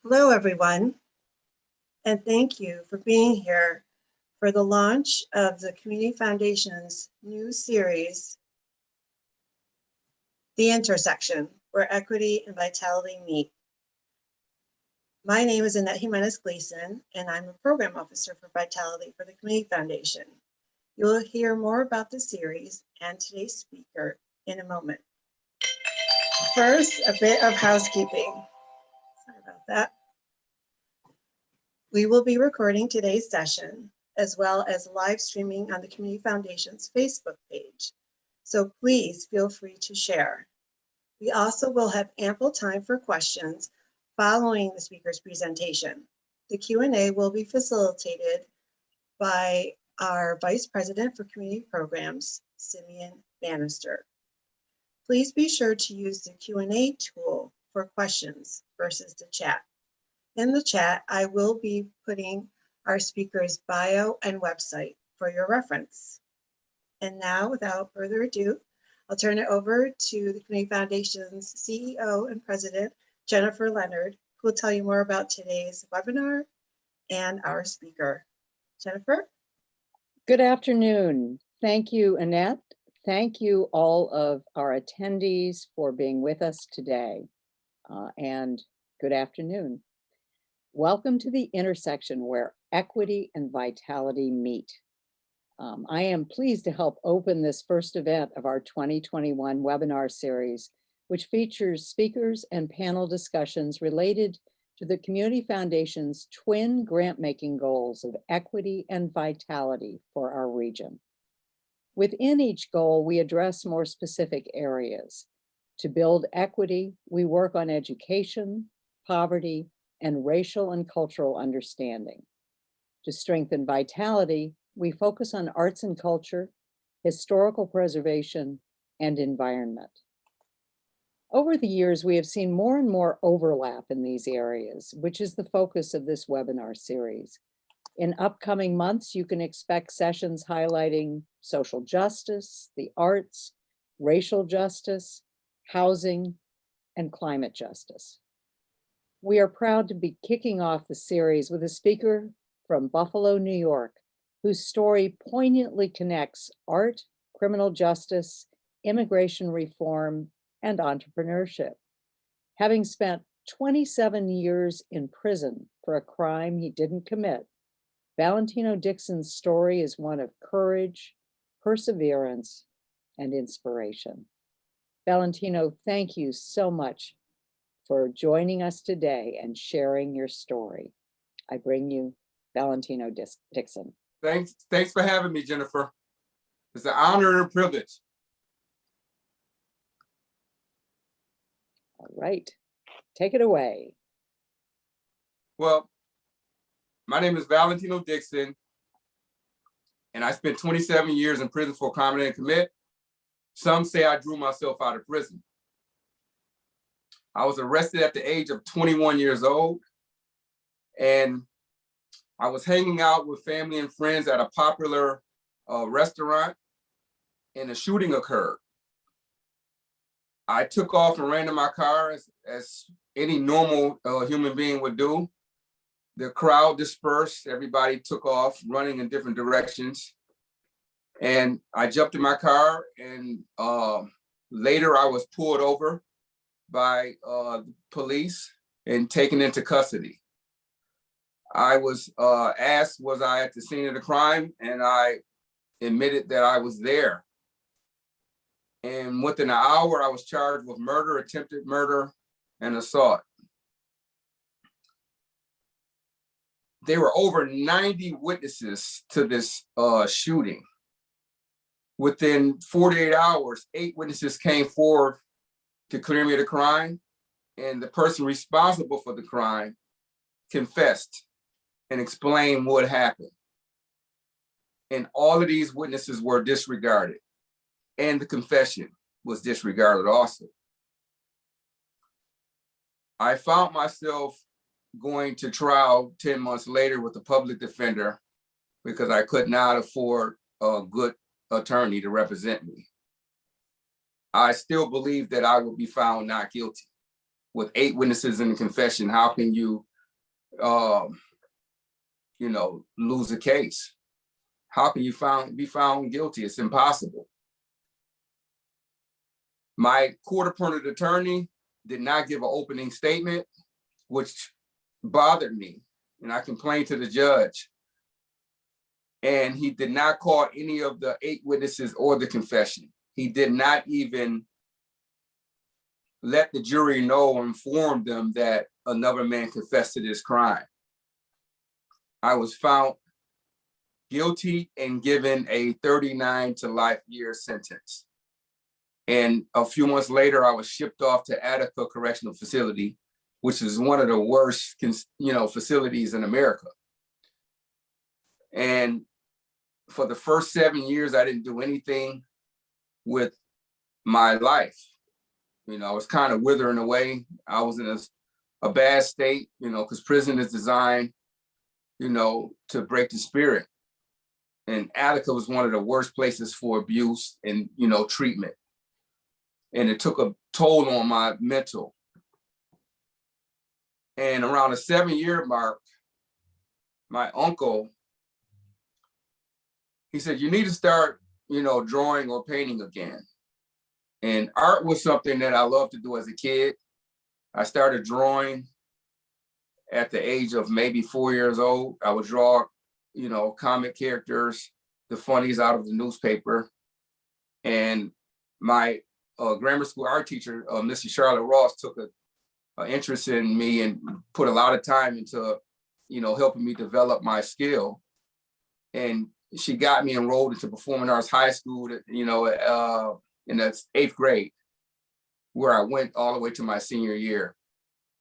Hello, everyone, and thank you for being here for the launch of the Community Foundation's new series, The Intersection, where equity and vitality meet. My name is Annette Jimenez Gleason, and I'm a program officer for Vitality for the Community Foundation. You'll hear more about the series and today's speaker in a moment. First, a bit of housekeeping. Sorry about that. We will be recording today's session, as well as live streaming on the Community Foundation's Facebook page. So please feel free to share. We also will have ample time for questions following the speaker's presentation. The Q&A will be facilitated by our Vice President for Community Programs, Simeon Bannister. Please be sure to use the Q&A tool for questions versus the chat. In the chat, I will be putting our speaker's bio and website for your reference. And now, without further ado, I'll turn it over to the Community Foundation's CEO and President, Jennifer Leonard, who will tell you more about today's webinar and our speaker. Jennifer? Good afternoon. Thank you, Annette. Thank you all of our attendees for being with us today. And good afternoon. Welcome to the intersection where equity and vitality meet. I am pleased to help open this first event of our 2021 webinar series, which features speakers and panel discussions related to the Community Foundation's twin grant-making goals of equity and vitality for our region. Within each goal, we address more specific areas. To build equity, we work on education, poverty, and racial and cultural understanding. To strengthen vitality, we focus on arts and culture, historical preservation, and environment. Over the years, we have seen more and more overlap in these areas, which is the focus of this webinar series. In upcoming months, you can expect sessions highlighting social justice, the arts, racial justice, housing, and climate justice. We are proud to be kicking off the series with a speaker from Buffalo, New York, whose story poignantly connects art, criminal justice, immigration reform, and entrepreneurship. Having spent 27 years in prison for a crime he didn't commit, Valentino Dixon's story is one of courage, perseverance, and inspiration. Valentino, thank you so much for joining us today and sharing your story. I bring you Valentino Dixon. Thanks for having me, Jennifer. It's an honor and a privilege. All right, take it away. Well, my name is Valentino Dixon, and I spent 27 years in prison for a crime I didn't commit. Some say I drew myself out of prison. I was arrested at the age of 21 years old, and I was hanging out with family and friends at a popular restaurant, and a shooting occurred. I took off and ran to my car as any normal human being would do. The crowd dispersed, everybody took off running in different directions. And I jumped in my car, and later I was pulled over by police and taken into custody. I was asked, was I at the scene of the crime? And I admitted that I was there. And within an hour, I was charged with murder, attempted murder, and assault. There were over 90 witnesses to this shooting. Within 48 hours, 8 witnesses came forward to clear me of the crime, and the person responsible for the crime confessed and explained what happened. And all of these witnesses were disregarded, and the confession was disregarded also. I found myself going to trial 10 months later with a public defender because I could not afford a good attorney to represent me. I still believe that I will be found not guilty. With 8 witnesses in the confession, how can you you know, lose a case. How can you be found guilty? It's impossible. My court-appointed attorney did not give an opening statement, which bothered me, and I complained to the judge. And he did not call any of the 8 witnesses or the confession. He did not even let the jury know or inform them that another man confessed to this crime. I was found guilty and given a 39 to life year sentence. And a few months later, I was shipped off to Attica Correctional Facility, which is one of the worst, you know, facilities in America. And for the first 7 years, I didn't do anything with my life. You know, I was kind of withering away. I was in a bad state, you know, because prison is designed, you know, to break the spirit. And Attica was one of the worst places for abuse and, you know, treatment. And it took a toll on my mental. And around the 7-year mark, my uncle, he said, you need to start, you know, drawing or painting again. And art was something that I loved to do as a kid. I started drawing at the age of maybe 4 years old. I would draw, you know, comic characters, the funnies out of the newspaper. And my grammar school art teacher, Mrs. Charlotte Ross, took an interest in me and put a lot of time into, you know, helping me develop my skill. And she got me enrolled into performing arts high school, you know, in the 8th grade, where I went all the way to my senior year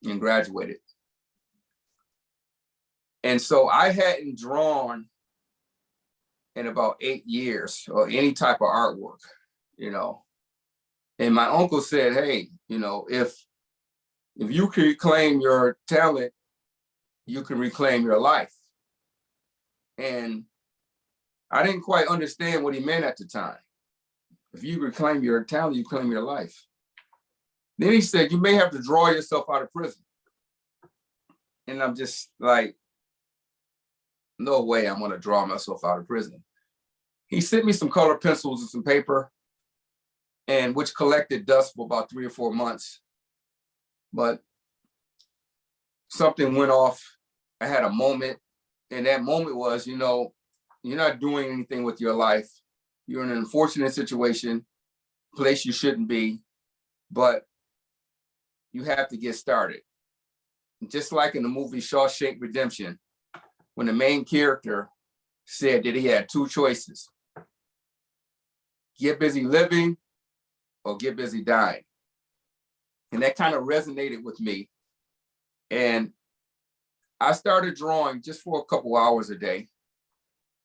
and graduated. And so I hadn't drawn in about 8 years or any type of artwork, you know. And my uncle said, hey, you know, if you can reclaim your talent, you can reclaim your life. And I didn't quite understand what he meant at the time. If you reclaim your talent, you claim your life. Then he said, you may have to draw yourself out of prison. And I'm just like, no way I'm gonna draw myself out of prison. He sent me some colored pencils and some paper, and which collected dust for about 3 or 4 months. But something went off. I had a moment, and that moment was, you know, you're not doing anything with your life. You're in an unfortunate situation, place you shouldn't be, but you have to get started. Just like in the movie Shawshank Redemption, when the main character said that he had 2 choices: get busy living or get busy dying. And that kind of resonated with me. And I started drawing just for a couple hours a day,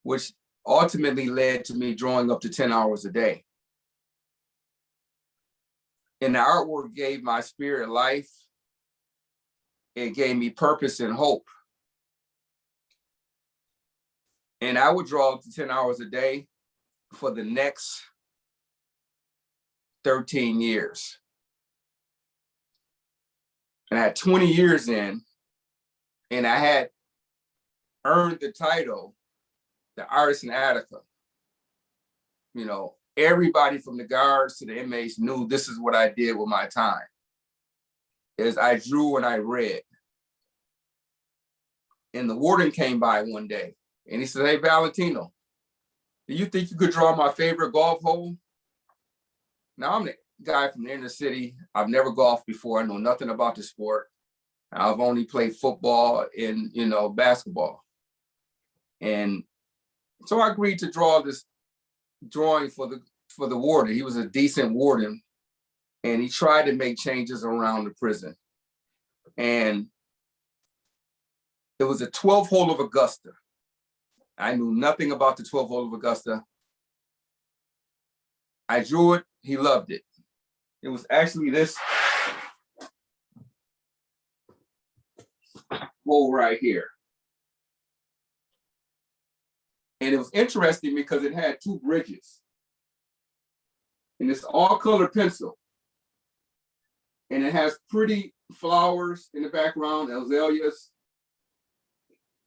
which ultimately led to me drawing up to 10 hours a day. And the artwork gave my spirit life. It gave me purpose and hope. And I would draw up to 10 hours a day for the next 13 years. And I had 20 years in, and I had earned the title, the artist in Attica. You know, everybody from the guards to the inmates knew this is what I did with my time, is I drew and I read. And the warden came by one day and he said, hey, Valentino, do you think you could draw my favorite golf hole? Now, I'm the guy from the inner city. I've never golfed before. I know nothing about the sport. I've only played football and, you know, basketball. And so I agreed to draw this drawing for the warden. He was a decent warden, and he tried to make changes around the prison. And it was a 12 hole of Augusta. I knew nothing about the 12 hole of Augusta. I drew it. He loved it. It was actually this hole right here. And it was interesting because it had 2 bridges. And it's all colored pencil. And it has pretty flowers in the background, azaleas.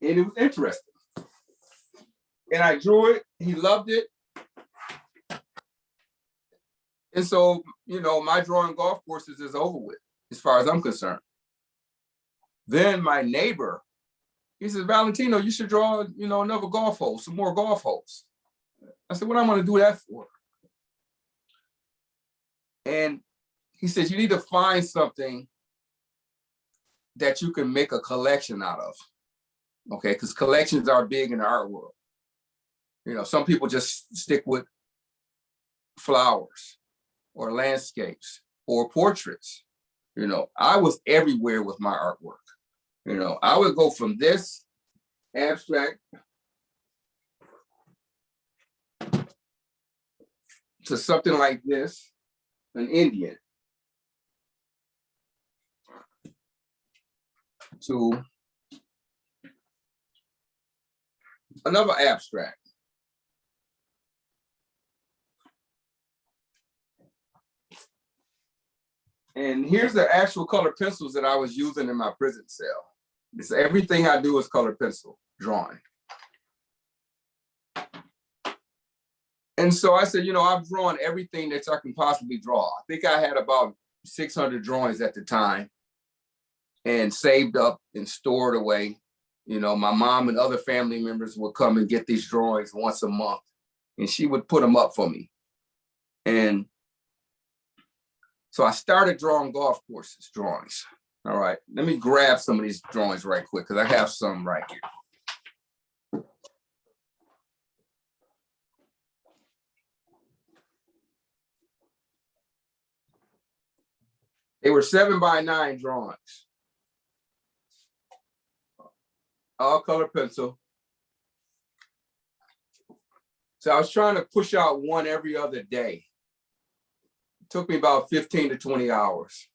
And it was interesting. And I drew it, he loved it. And so, you know, my drawing golf courses is over with, as far as I'm concerned. Then my neighbor, he says, Valentino, you should draw, you know, another golf hole, some more golf holes. I said, what am I gonna do that for? And he says, you need to find something that you can make a collection out of, okay? Because collections are big in the art world. You know, some people just stick with flowers or landscapes or portraits. You know, I was everywhere with my artwork. You know, I would go from this abstract to something like this, an Indian, to another abstract. And here's the actual color pencils that I was using in my prison cell. It's everything I do is color pencil drawing. And so I said, you know, I've drawn everything that I can possibly draw. I think I had about 600 drawings at the time and saved up and stored away. You know, my mom and other family members would come and get these drawings once a month, and she would put them up for me. And so I started drawing golf courses drawings. All right, let me grab some of these drawings right quick because I have some right here. They were 7x9 drawings, all color pencil. So I was trying to push out one every other day. It took me about 15 to 20 hours.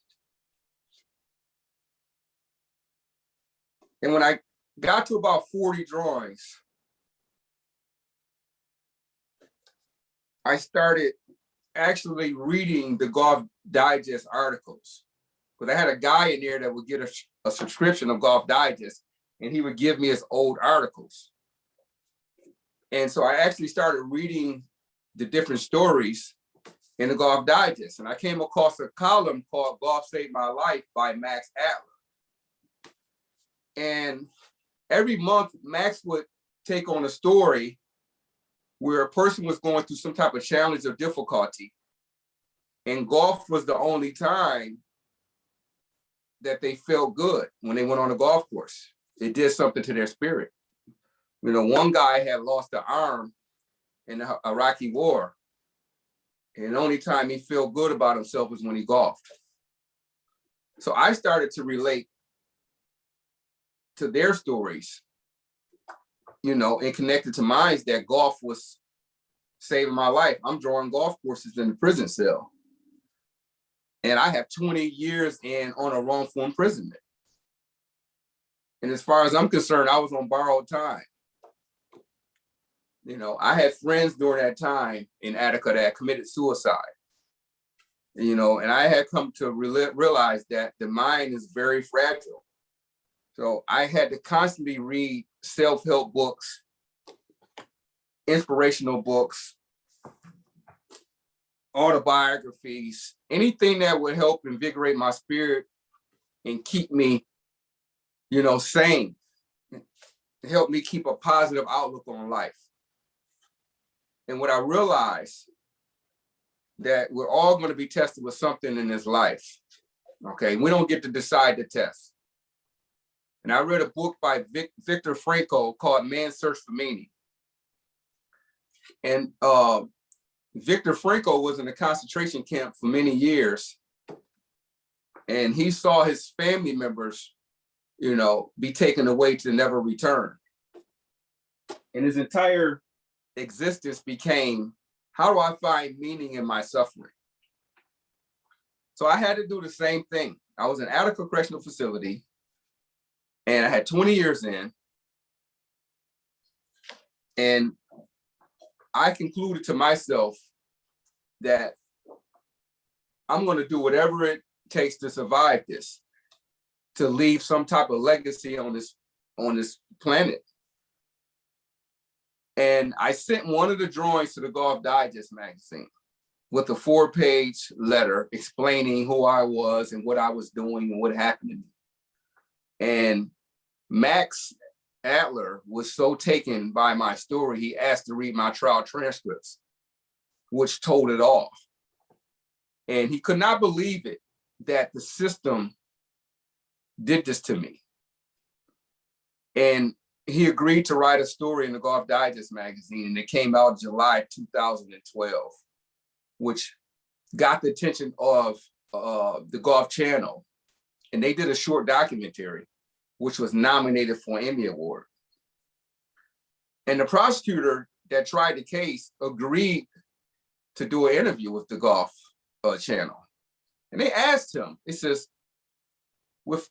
And when I got to about 40 drawings, I started actually reading the Golf Digest articles. Because I had a guy in there that would get a subscription of Golf Digest, and he would give me his old articles. And so I actually started reading the different stories in the Golf Digest. And I came across a column called Golf Saved My Life by Max Adler. And every month, Max would take on a story where a person was going through some type of challenge or difficulty. And golf was the only time that they felt good when they went on a golf course. It did something to their spirit. You know, one guy had lost an arm in the Iraqi war. And the only time he felt good about himself was when he golfed. So I started to relate to their stories, you know, and connected to mine, that golf was saving my life. I'm drawing golf courses in the prison cell. And I have 20 years in on a wrongful imprisonment. And as far as I'm concerned, I was on borrowed time. You know, I had friends during that time in Attica that committed suicide. You know, and I had come to realize that the mind is very fragile. So I had to constantly read self-help books, inspirational books, autobiographies, anything that would help invigorate my spirit and keep me, you know, sane, help me keep a positive outlook on life. And what I realized, that we're all going to be tested with something in this life. Okay, we don't get to decide the test. And I read a book by Viktor Frankl called Man's Search for Meaning. And Viktor Frankl was in a concentration camp for many years. And he saw his family members, you know, be taken away to never return. And his entire existence became, how do I find meaning in my suffering? So I had to do the same thing. I was in Attica Correctional Facility, and I had 20 years in. And I concluded to myself that I'm going to do whatever it takes to survive this, to leave some type of legacy on this on this planet. And I sent one of the drawings to the Golf Digest magazine with a 4-page letter explaining who I was and what I was doing and what happened to me. And Max Adler was so taken by my story, he asked to read my trial transcripts, which told it all. And he could not believe it, that the system did this to me. And he agreed to write a story in the Golf Digest magazine, and it came out July 2012, which got the attention of the Golf Channel. And they did a short documentary, which was nominated for an Emmy Award. And the prosecutor that tried the case agreed to do an interview with the Golf Channel. And they asked him, it says, with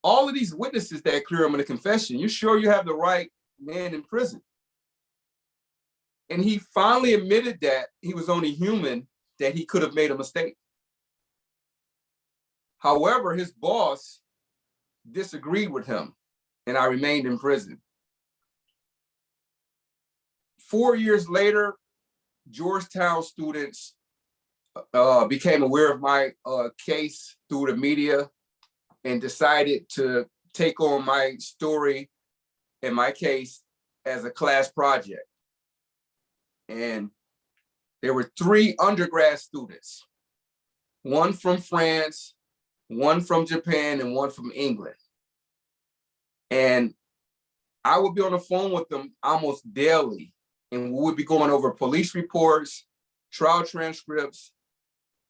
all of these witnesses that clear him in a confession, you sure you have the right man in prison? And he finally admitted that he was only human, that he could have made a mistake. However, his boss disagreed with him, and I remained in prison. 4 years later, Georgetown students became aware of my case through the media and decided to take on my story and my case as a class project. And there were 3 undergrad students, one from France, one from Japan, and one from England. And I would be on the phone with them almost daily, and we would be going over police reports, trial transcripts,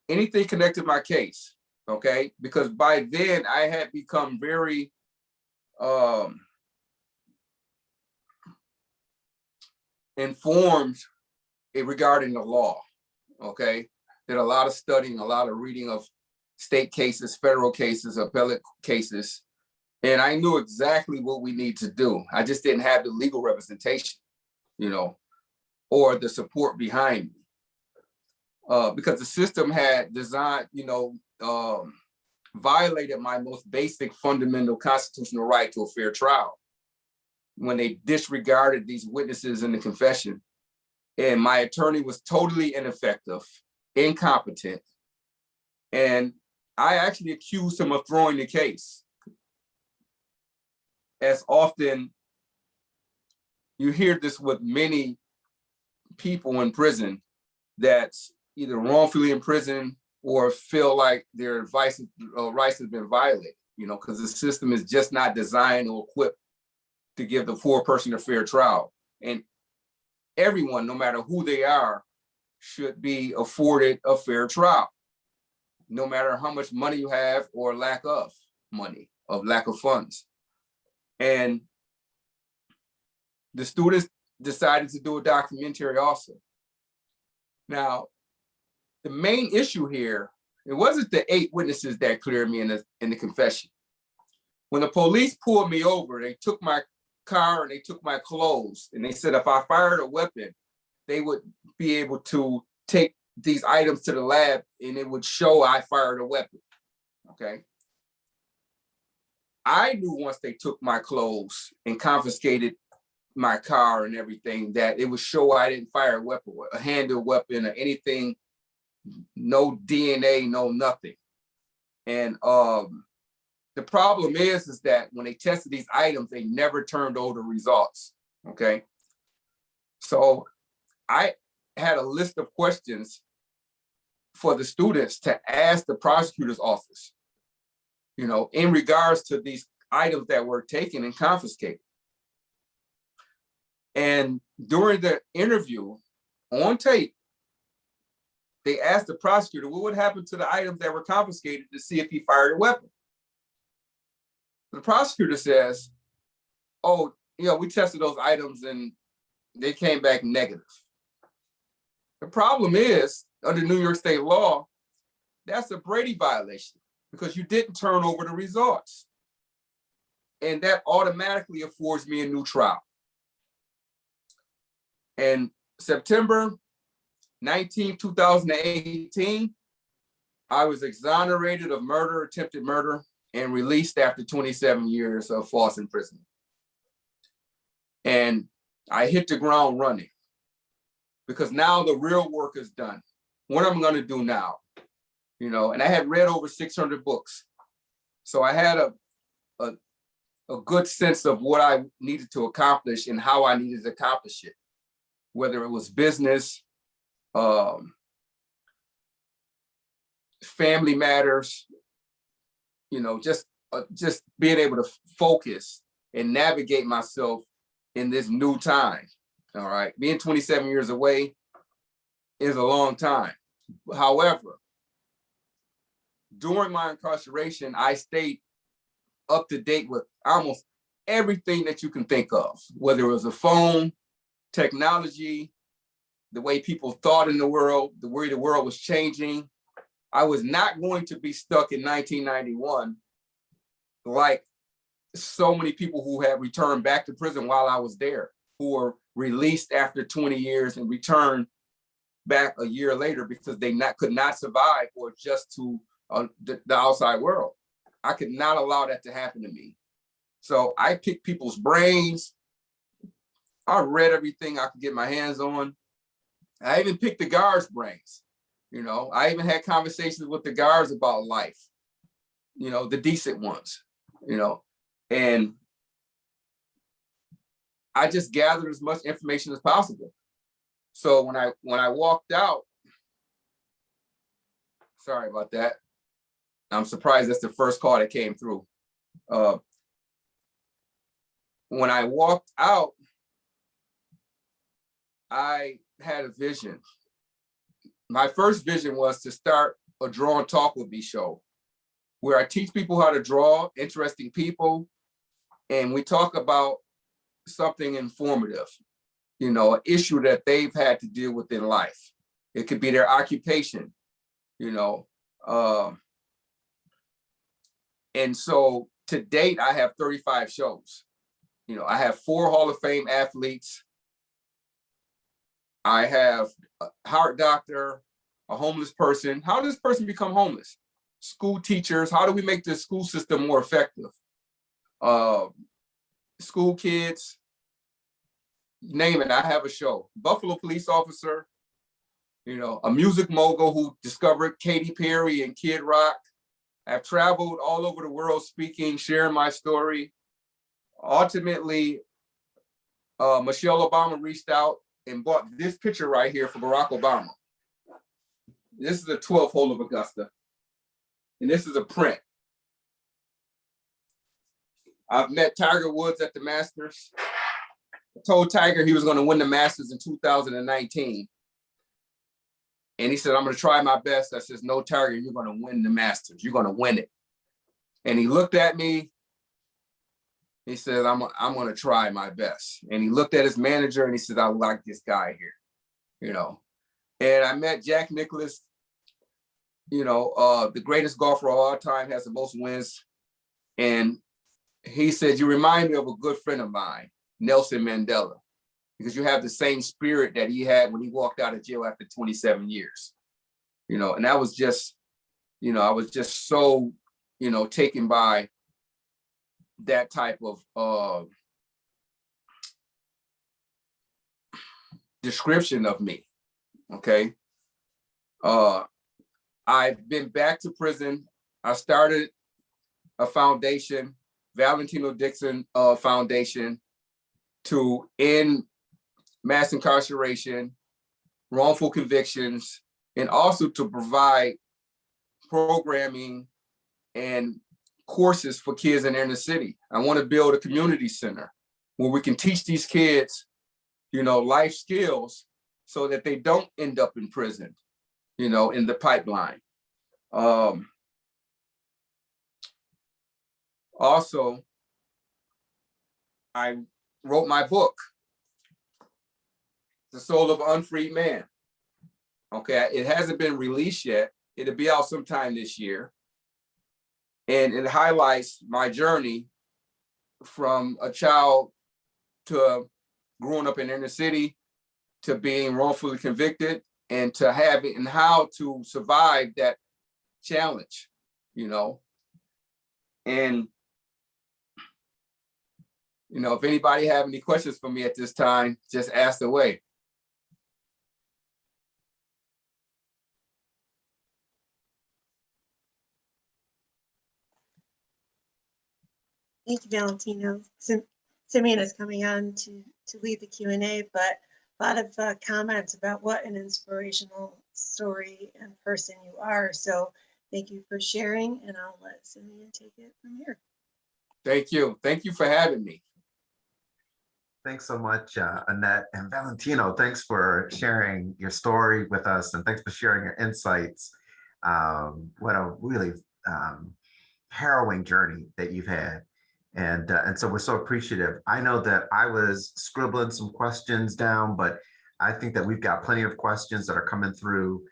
anything connected to my case, okay? Because by then I had become very informed regarding the law, okay? Did a lot of studying, a lot of reading of state cases, federal cases, appellate cases, and I knew exactly what we need to do. I just didn't have the legal representation, you know, or the support behind me. Because the system had designed, you know, violated my most basic fundamental constitutional right to a fair trial when they disregarded these witnesses in the confession. And my attorney was totally ineffective, incompetent. And I actually accused him of throwing the case. As often you hear this with many people in prison that's either wrongfully in prison or feel like their rights have been violated, you know, because the system is just not designed or equipped to give the poor person a fair trial. And everyone, no matter who they are, should be afforded a fair trial, no matter how much money you have or lack of money, or lack of funds. And the students decided to do a documentary also. Now, the main issue here, it wasn't the 8 witnesses that cleared me in the confession. When the police pulled me over, they took my car and they took my clothes, and they said if I fired a weapon, they would be able to take these items to the lab and it would show I fired a weapon, okay? I knew once they took my clothes and confiscated my car and everything that it would show I didn't fire a weapon, a handled weapon or anything, no DNA, no nothing. And the problem is that when they tested these items, they never turned over the results, okay? So I had a list of questions for the students to ask the prosecutor's office, you know, in regards to these items that were taken and confiscated. And during the interview on tape, they asked the prosecutor, what would happen to the items that were confiscated to see if he fired a weapon? The prosecutor says, oh, you know, we tested those items and they came back negative. The problem is, under New York state law, that's a Brady violation because you didn't turn over the results. And that automatically affords me a new trial. And September 19, 2018, I was exonerated of murder, attempted murder, and released after 27 years of false imprisonment. And I hit the ground running because now the real work is done. What am I going to do now? You know, and I had read over 600 books. So I had a good sense of what I needed to accomplish and how I needed to accomplish it, whether it was business, family matters, you know, just being able to focus and navigate myself in this new time. All right, being 27 years away is a long time. However, during my incarceration, I stayed up to date with almost everything that you can think of, whether it was a phone, technology, the way people thought in the world, the way the world was changing. I was not going to be stuck in 1991 like so many people who had returned back to prison while I was there, who were released after 20 years and returned back a year later because they could not survive or adjust to the outside world. I could not allow that to happen to me. So I picked people's brains. I read everything I could get my hands on. I even picked the guards' brains. You know, I even had conversations with the guards about life, you know, the decent ones, you know, and I just gathered as much information as possible. So when I walked out, sorry about that. I'm surprised that's the first call that came through. When I walked out, I had a vision. My first vision was to start a Draw and Talk with Me show, where I teach people how to draw, interesting people, and we talk about something informative, you know, an issue that they've had to deal with in life. It could be their occupation, you know. And so to date, I have 35 shows. You know, I have 4 Hall of Fame athletes. I have a heart doctor, a homeless person. How does this person become homeless? School teachers. How do we make the school system more effective? School kids, name it, I have a show. Buffalo police officer, you know, a music mogul who discovered Katy Perry and Kid Rock. I've traveled all over the world speaking, sharing my story. Ultimately, Michelle Obama reached out and bought this picture right here for Barack Obama. This is a 12th hole of Augusta. And this is a print. I've met Tiger Woods at the Masters. I told Tiger he was going to win the Masters in 2019. And he said, I'm going to try my best. I said, no, Tiger, you're going to win the Masters. You're going to win it. And he looked at me. He said, I'm going to try my best. And he looked at his manager and he said, I like this guy here, you know. And I met Jack Nicklaus, you know, the greatest golfer of all time, has the most wins. And he said, you remind me of a good friend of mine, Nelson Mandela, because you have the same spirit that he had when he walked out of jail after 27 years, you know. And that was just, you know, I was just so, you know, taken by that type of description of me. Okay. I've been back to prison. I started a foundation, Valentino Dixon Foundation, to end mass incarceration, wrongful convictions, and also to provide programming and courses for kids in the inner city. I want to build a community center where we can teach these kids, you know, life skills so that they don't end up in prison, you know, in the pipeline. Also, I wrote my book, The Soul of an Unfreed Man. Okay, it hasn't been released yet. It'll be out sometime this year. And it highlights my journey from a child to growing up in inner city, to being wrongfully convicted, and to having and how to survive that challenge, you know. And, you know, if anybody have any questions for me at this time, just ask away. Thank you, Valentino. Simeon is coming on to lead the Q&A, but a lot of comments about what an inspirational story and person you are. So thank you for sharing, and I'll let Simeon take it from here. Thank you. Thank you for having me. Thanks so much, Annette and Valentino. Thanks for sharing your story with us, and thanks for sharing your insights. What a really harrowing journey that you've had. And so we're so appreciative. I know that I was scribbling some questions down, but I think that we've got plenty of questions that are coming through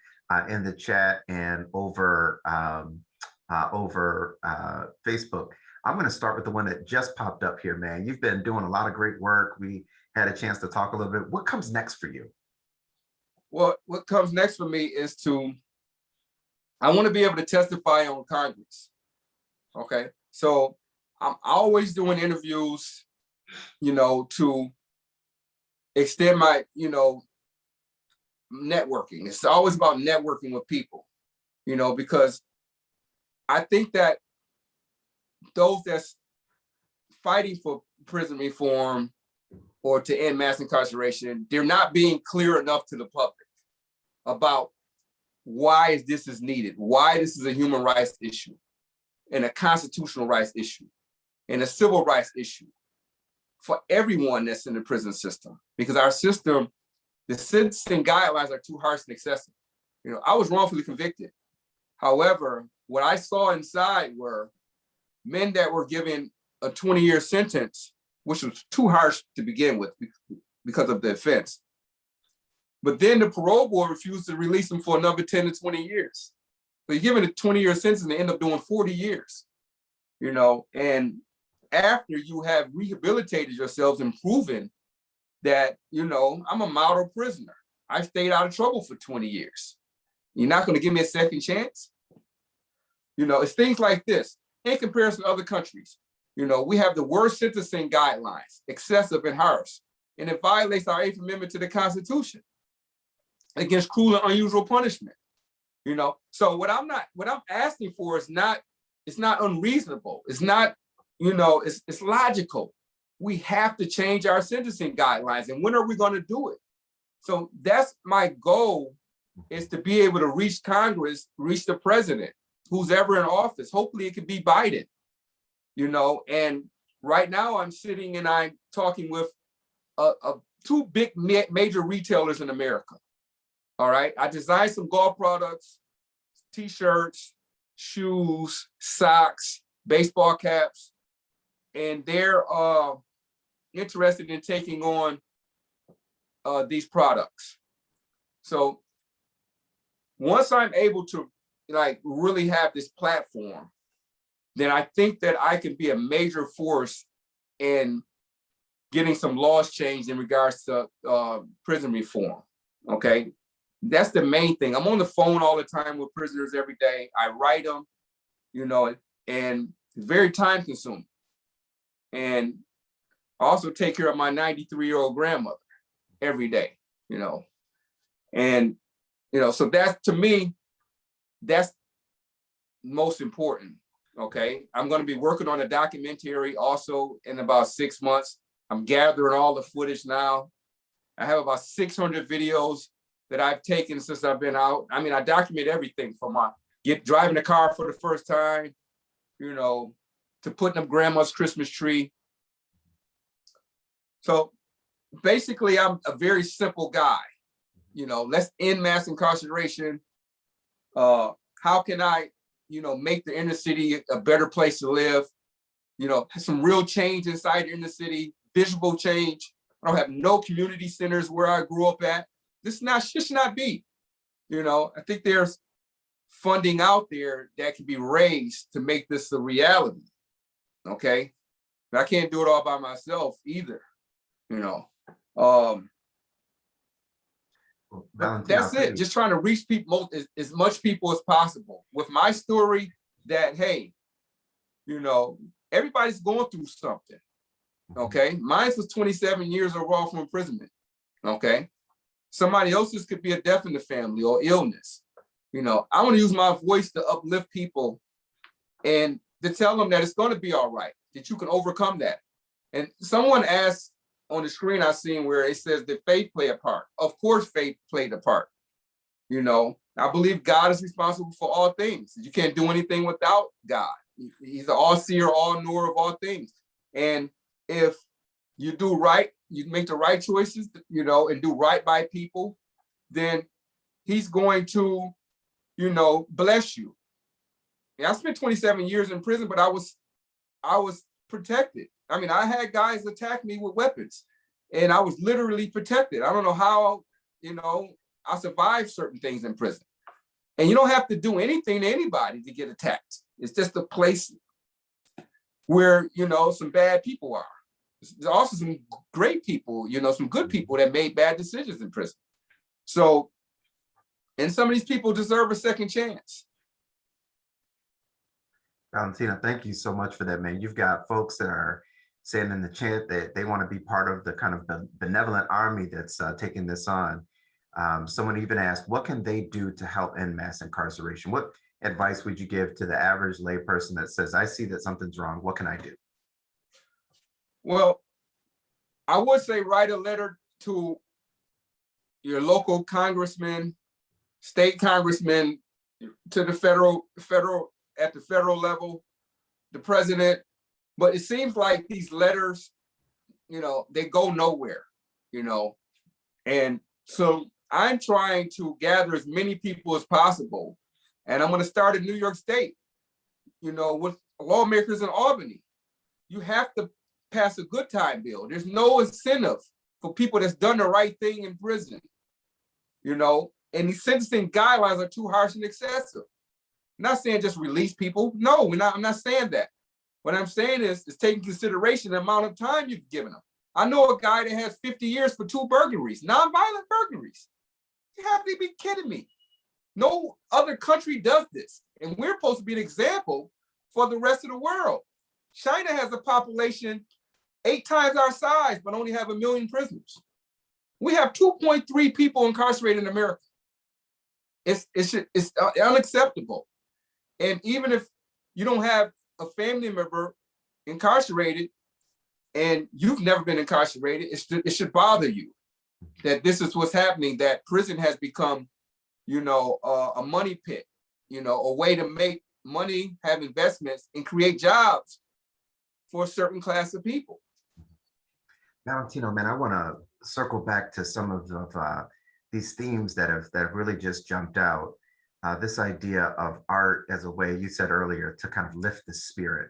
in the chat and over Facebook. I'm going to start with the one that just popped up here, man. You've been doing a lot of great work. We had a chance to talk a little bit. What comes next for you? Well, what comes next for me is I want to be able to testify on Congress. Okay. So I'm always doing interviews, you know, to extend my, you know, networking. It's always about networking with people, you know, because I think that those that's fighting for prison reform or to end mass incarceration, they're not being clear enough to the public about why this is needed, why this is a human rights issue and a constitutional rights issue and a civil rights issue for everyone that's in the prison system. Because our system, the sentencing guidelines are too harsh and excessive. You know, I was wrongfully convicted. However, what I saw inside were men that were given a 20-year sentence, which was too harsh to begin with because of the offense. But then the parole board refused to release them for another 10 to 20 years. So you're given a 20-year sentence and they end up doing 40 years, you know, and after you have rehabilitated yourselves and proven that, you know, I'm a model prisoner. I stayed out of trouble for 20 years. You're not going to give me a second chance? You know, it's things like this. In comparison to other countries, you know, we have the worst sentencing guidelines, excessive and harsh, and it violates our 8th Amendment to the Constitution against cruel and unusual punishment. You know, so what I'm asking for is not, it's not unreasonable. It's not, you know, it's logical. We have to change our sentencing guidelines. And when are we going to do it? So that's my goal, is to be able to reach Congress, reach the president, who's ever in office. Hopefully it could be Biden, you know, and right now I'm sitting and I'm talking with two big major retailers in America. All right. I designed some golf products, t-shirts, shoes, socks, baseball caps, and they're interested in taking on these products. So once I'm able to like really have this platform, then I think that I can be a major force in getting some laws changed in regards to prison reform. Okay, that's the main thing. I'm on the phone all the time with prisoners every day. I write them, you know, and it's very time consuming. And I also take care of my 93-year-old grandmother every day, you know, and, you know, so that's, to me, that's most important. Okay, I'm going to be working on a documentary also in about 6 months. I'm gathering all the footage now. I have about 600 videos that I've taken since I've been out. I mean, I document everything from my driving the car for the first time, you know, to putting up grandma's Christmas tree. So basically, I'm a very simple guy. You know, let's end mass incarceration. How can I, you know, make the inner city a better place to live? You know, some real change inside the inner city, visible change. I don't have no community centers where I grew up at. This should not be. You know, I think there's funding out there that can be raised to make this a reality. Okay, but I can't do it all by myself either. You know, that's it. Just trying to reach people, as much people as possible with my story. That hey, You know, everybody's going through something. Okay, mine was 27 years of wrongful imprisonment. Okay, somebody else's could be a death in the family or illness. You know, I want to use my voice to uplift people and to tell them that it's going to be all right, that you can overcome that. And someone asked on the screen I seen where it says that faith play a part. Of course, faith played a part. You know, I believe God is responsible for all things. You can't do anything without God. He's the all-seer, all-knower of all things. And if you do right, you make the right choices, you know, and do right by people, then he's going to, you know, bless you. And I spent 27 years in prison, but I was protected. I mean, I had guys attack me with weapons and I was literally protected. I don't know how, you know, I survived certain things in prison. And you don't have to do anything to anybody to get attacked. It's just a place where, you know, some bad people are. There's also some great people, you know, some good people that made bad decisions in prison. So, and some of these people deserve a second chance. Valentino, thank you so much for that, man. You've got folks that are saying in the chat that they want to be part of the kind of the benevolent army that's taking this on. Someone even asked, what can they do to help end mass incarceration? What advice would you give to the average layperson that says, I see that something's wrong, what can I do? Well, I would say write a letter to your local congressman, state congressman, to the federal at the federal level, the president. But it seems like these letters, you know, they go nowhere, you know. And so I'm trying to gather as many people as possible. And I'm going to start in New York State, you know, with lawmakers in Albany. You have to pass a good time bill. There's no incentive for people that's done the right thing in prison, you know, and these sentencing guidelines are too harsh and excessive. I'm not saying just release people. No, I'm not saying that. What I'm saying is taking consideration the amount of time you've given them. I know a guy that has 50 years for 2 burglaries, nonviolent burglaries. You have to be kidding me. No other country does this. And we're supposed to be an example for the rest of the world. China has a population 8 times our size, but only have 1 million prisoners. We have 2.3 people incarcerated in America. It's unacceptable. And even if you don't have a family member incarcerated and you've never been incarcerated, it should bother you that this is what's happening, that prison has become, you know, a money pit, you know, a way to make money, have investments, and create jobs for a certain class of people. Valentino, man, I want to circle back to some of these themes that have really just jumped out. This idea of art as a way, you said earlier, to kind of lift the spirit.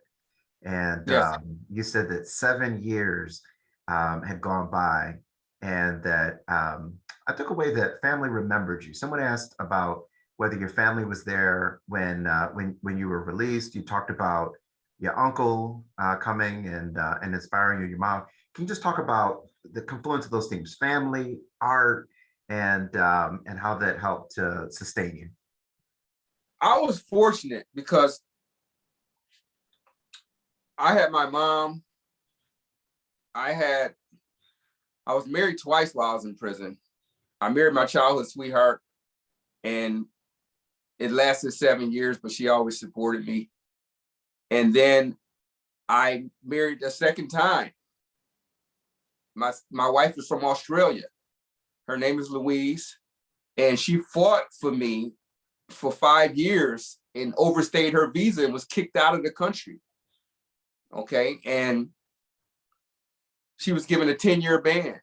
And Yes. You said that 7 years had gone by, and that I took away that family remembered you. Someone asked about whether your family was there when you were released. You talked about your uncle coming and inspiring you, your mom. Can you just talk about the confluence of those things, family, art, and how that helped to sustain you? I was fortunate because I had my mom. I was married twice while I was in prison. I married my childhood sweetheart, and it lasted 7 years, but she always supported me. And then I married a second time. My wife is from Australia. Her name is Louise, and she fought for me for 5 years and overstayed her visa and was kicked out of the country. Okay, and she was given a 10-year ban.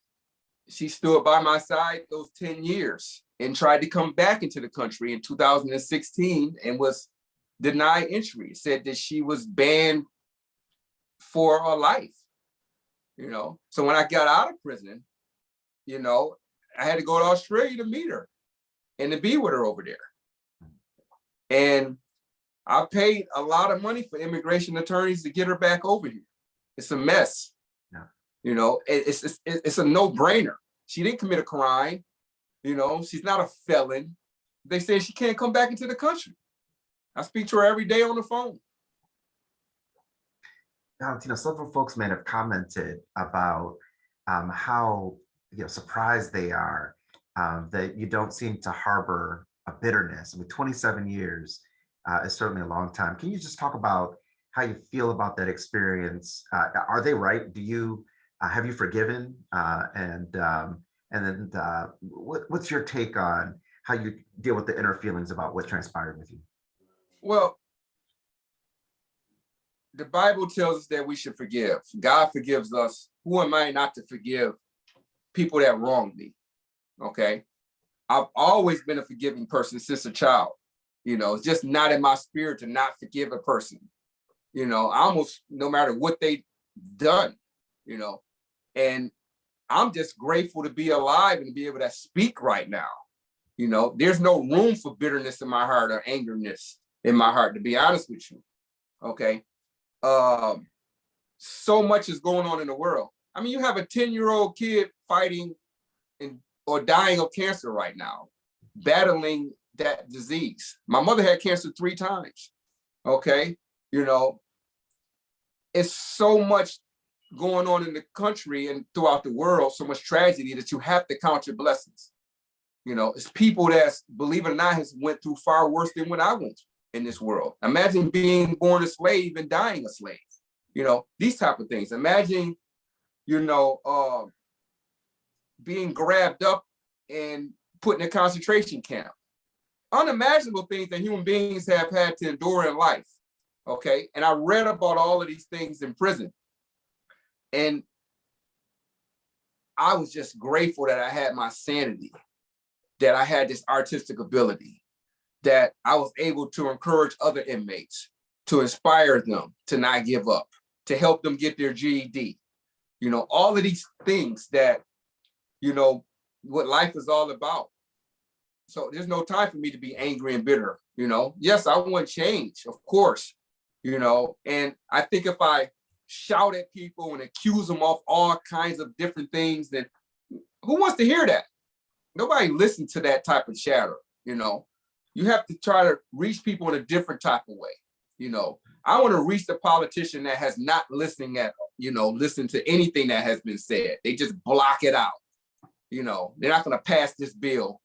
She stood by my side those 10 years and tried to come back into the country in 2016 and was denied entry. Said that she was banned for her life, you know. So when I got out of prison, you know, I had to go to Australia to meet her and to be with her over there. And I paid a lot of money for immigration attorneys to get her back over here. It's a mess. Yeah. You know, it's a no-brainer. She didn't commit a crime. You know, she's not a felon. They say she can't come back into the country. I speak to her every day on the phone. Valentino, several folks may have commented about how surprised they are that you don't seem to harbor a bitterness. I mean, 27 years is certainly a long time. Can you just talk about how you feel about that experience? Are they right? Do you have you forgiven? And then what's your take on how you deal with the inner feelings about what transpired with you? Well, the Bible tells us that we should forgive. God forgives us. Who am I not to forgive people that wronged me? Okay. I've always been a forgiving person since a child. It's just not in my spirit to not forgive a person. I almost, no matter what they done, and I'm just grateful to be alive and to be able to speak right now. There's no room for bitterness in my heart or angerness in my heart, to be honest with you. Okay. So much is going on in the world. I mean, you have a 10-year-old kid fighting or dying of cancer right now, battling that disease. My mother had cancer 3 times. Okay. It's so much going on in the country and throughout the world, so much tragedy that you have to count your blessings. It's people that, believe it or not, has went through far worse than what I went in this world. Imagine being born a slave and dying a slave. These type of things. Imagine, being grabbed up and put in a concentration camp. Unimaginable things that human beings have had to endure in life. Okay. And I read about all of these things in prison. And I was just grateful that I had my sanity, that I had this artistic ability, that I was able to encourage other inmates, to inspire them to not give up, to help them get their GED. All of these things that, what life is all about. So there's no time for me to be angry and bitter. Yes, I want change, of course, and I think if I shout at people and accuse them of all kinds of different things, then who wants to hear that? Nobody listens to that type of chatter. You have to try to reach people in a different type of way. I want to reach the politician that has not listened to anything that has been said. They just block it out. They're not going to pass this bill,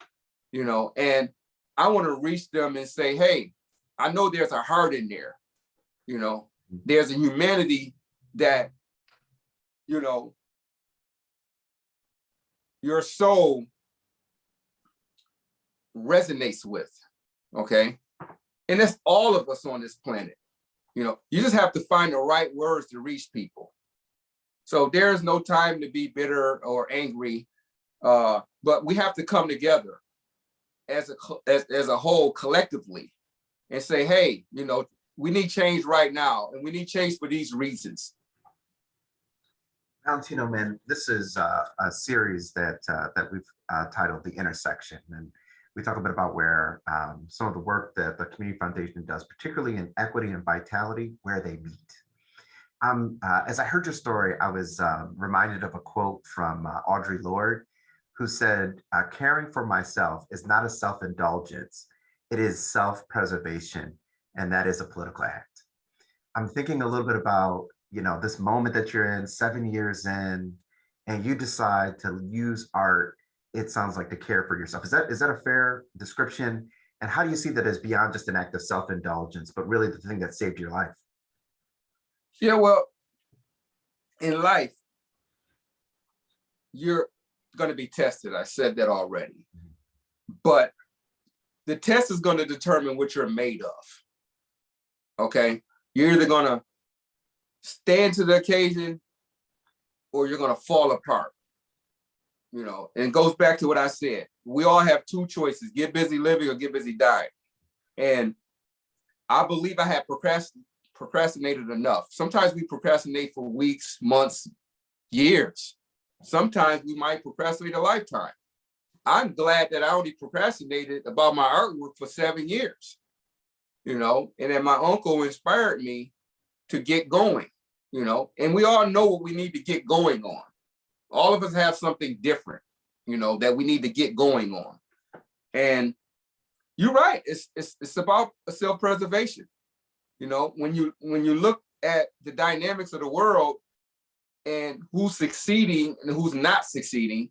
and I want to reach them and say, hey, I know there's a heart in there. There's a humanity that, your soul resonates with. Okay. And that's all of us on this planet. You just have to find the right words to reach people. So there's no time to be bitter or angry, but we have to come together as a whole collectively and say, hey, we need change right now, and we need change for these reasons. Valentino, man, this is a series that we've titled The Intersection, and we talk a bit about where some of the work that the Community Foundation does, particularly in equity and vitality, where they meet. As I heard your story, I was reminded of a quote from Audre Lorde, who said, caring for myself is not a self-indulgence, it is self-preservation, and that is a political act. I'm thinking a little bit about, this moment that you're in, 7 years in, and you decide to use art, it sounds like, to care for yourself. Is that a fair description? And how do you see that as beyond just an act of self-indulgence, but really the thing that saved your life? Yeah, well, in life, you're going to be tested. I said that already. But the test is going to determine what you're made of. Okay? You're either going to stand to the occasion or you're going to fall apart. And it goes back to what I said. We all have 2 choices: get busy living or get busy dying. And I believe I had procrastinated enough. Sometimes we procrastinate for weeks, months, years. Sometimes we might procrastinate a lifetime. I'm glad that I only procrastinated about my artwork for 7 years, and then my uncle inspired me to get going, and we all know what we need to get going on. All of us have something different, that we need to get going on. And you're right. It's about self-preservation. When you look at the dynamics of the world and who's succeeding and who's not succeeding,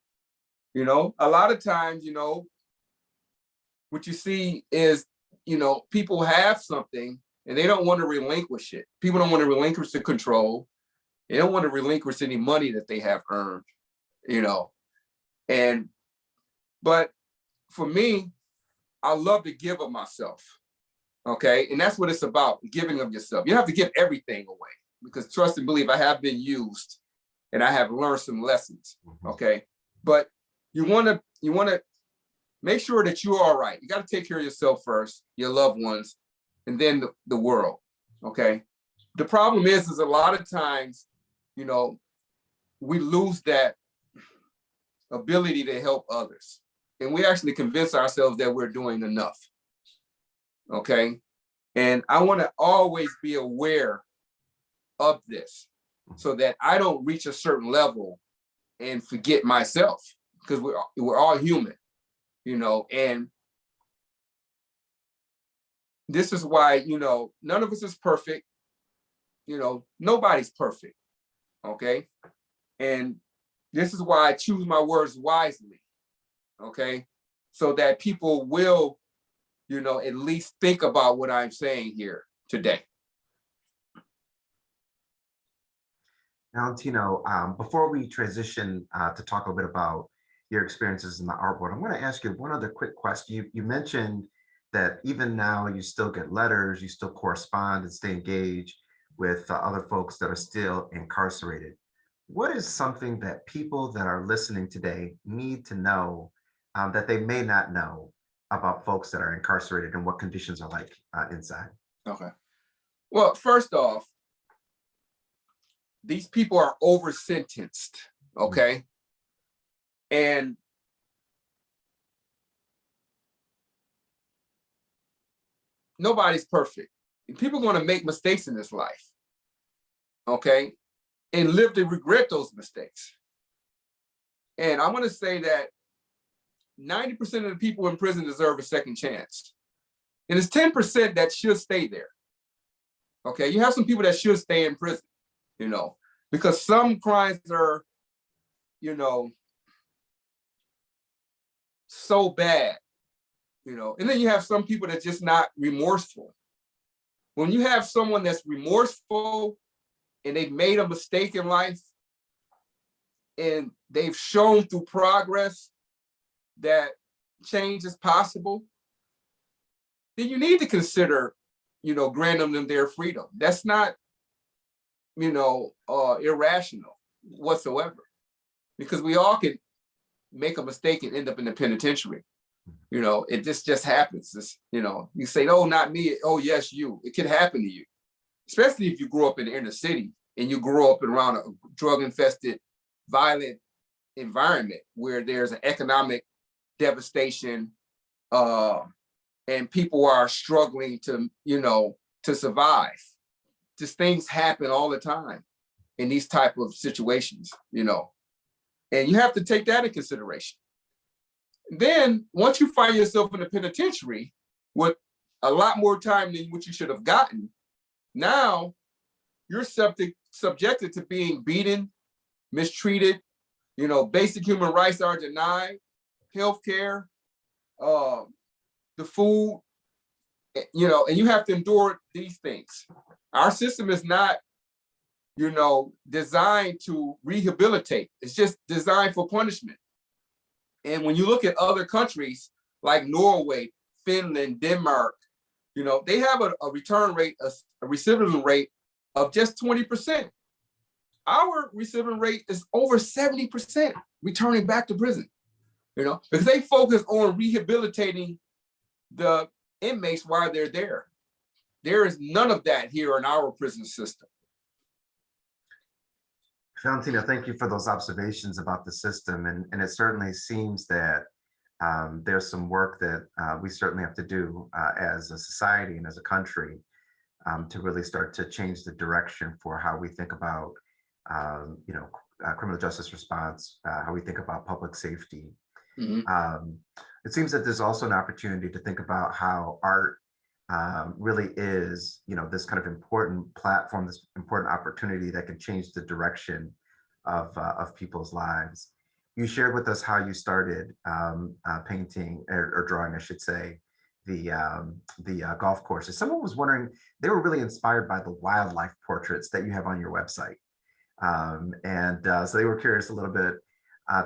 you know, a lot of times, you know, what you see is, you know, people have something and they don't want to relinquish it. People don't want to relinquish the control. They don't want to relinquish any money that they have earned, you know. But for me, I love to give of myself, okay? And that's what it's about, giving of yourself. You don't have to give everything away, because trust and believe, I have been used and I have learned some lessons, okay? But you wanna make sure that you're all right. You gotta take care of yourself first, your loved ones, and then the world, okay? The problem is a lot of times, you know, we lose that ability to help others. And we actually convince ourselves that we're doing enough, okay? And I wanna always be aware of this so that I don't reach a certain level and forget myself, because we're all human, you know, and this is why, you know, none of us is perfect, you know, nobody's perfect, okay? And this is why I choose my words wisely, okay? So that people will, you know, at least think about what I'm saying here today. Valentino, before we transition to talk a bit about your experiences in the art world, I'm going to ask you one other quick question. You mentioned that even now you still get letters, you still correspond and stay engaged with other folks that are still incarcerated. What is something that people that are listening today need to know that they may not know about folks that are incarcerated and what conditions are like inside? Okay. Well, first off, these people are over sentenced, okay? And nobody's perfect. People are going to make mistakes in this life, okay? And live to regret those mistakes. And I want to say that 90% of the people in prison deserve a second chance. And it's 10% that should stay there. Okay, you have some people that should stay in prison, you know, because some crimes are, you know, so bad, you know, and then you have some people that's just not remorseful. When you have someone that's remorseful and they've made a mistake in life and they've shown through progress that change is possible, then you need to consider, you know, granting them their freedom. That's not, you know, irrational whatsoever, because we all can make a mistake and end up in the penitentiary. You know, it just happens. It's, you know, you say, oh, not me. Oh, yes, you. It could happen to you, especially if you grow up in the inner city and you grow up around a drug-infested, violent environment where there's an economic devastation, and people are struggling to, you know, to survive. Just things happen all the time in these type of situations, you know, and you have to take that in consideration. Then once you find yourself in the penitentiary with a lot more time than what you should have gotten, now you're subjected to being beaten, mistreated, you know, basic human rights are denied, healthcare, the food, you know, and you have to endure these things. Our system is not, you know, designed to rehabilitate. It's just designed for punishment. And when you look at other countries like Norway, Finland, Denmark, you know, they have a return rate, a recidivism rate of just 20%. Our recidivism rate is over 70% returning back to prison, you know, because they focus on rehabilitating the inmates while they're there. There is none of that here in our prison system. Valentino, thank you for those observations about the system. And it certainly seems that there's some work that we certainly have to do as a society and as a country to really start to change the direction for how we think about, you know, criminal justice response, how we think about public safety. Mm-hmm. It seems that there's also an opportunity to think about how art really is, this kind of important platform, this important opportunity that can change the direction of people's lives. You shared with us how you started painting or drawing, I should say, the golf courses. Someone was wondering, they were really inspired by the wildlife portraits that you have on your website. So they were curious a little bit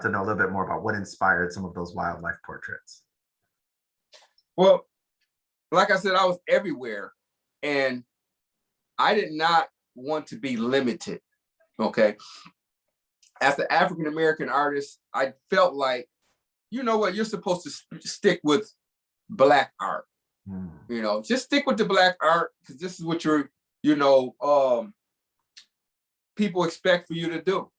to know a little bit more about what inspired some of those wildlife portraits. Well, like I said, I was everywhere and I did not want to be limited. Okay. As an African-American artist, I felt like, you know what, you're supposed to stick with Black art. Just stick with the Black art because this is what people expect for you to do.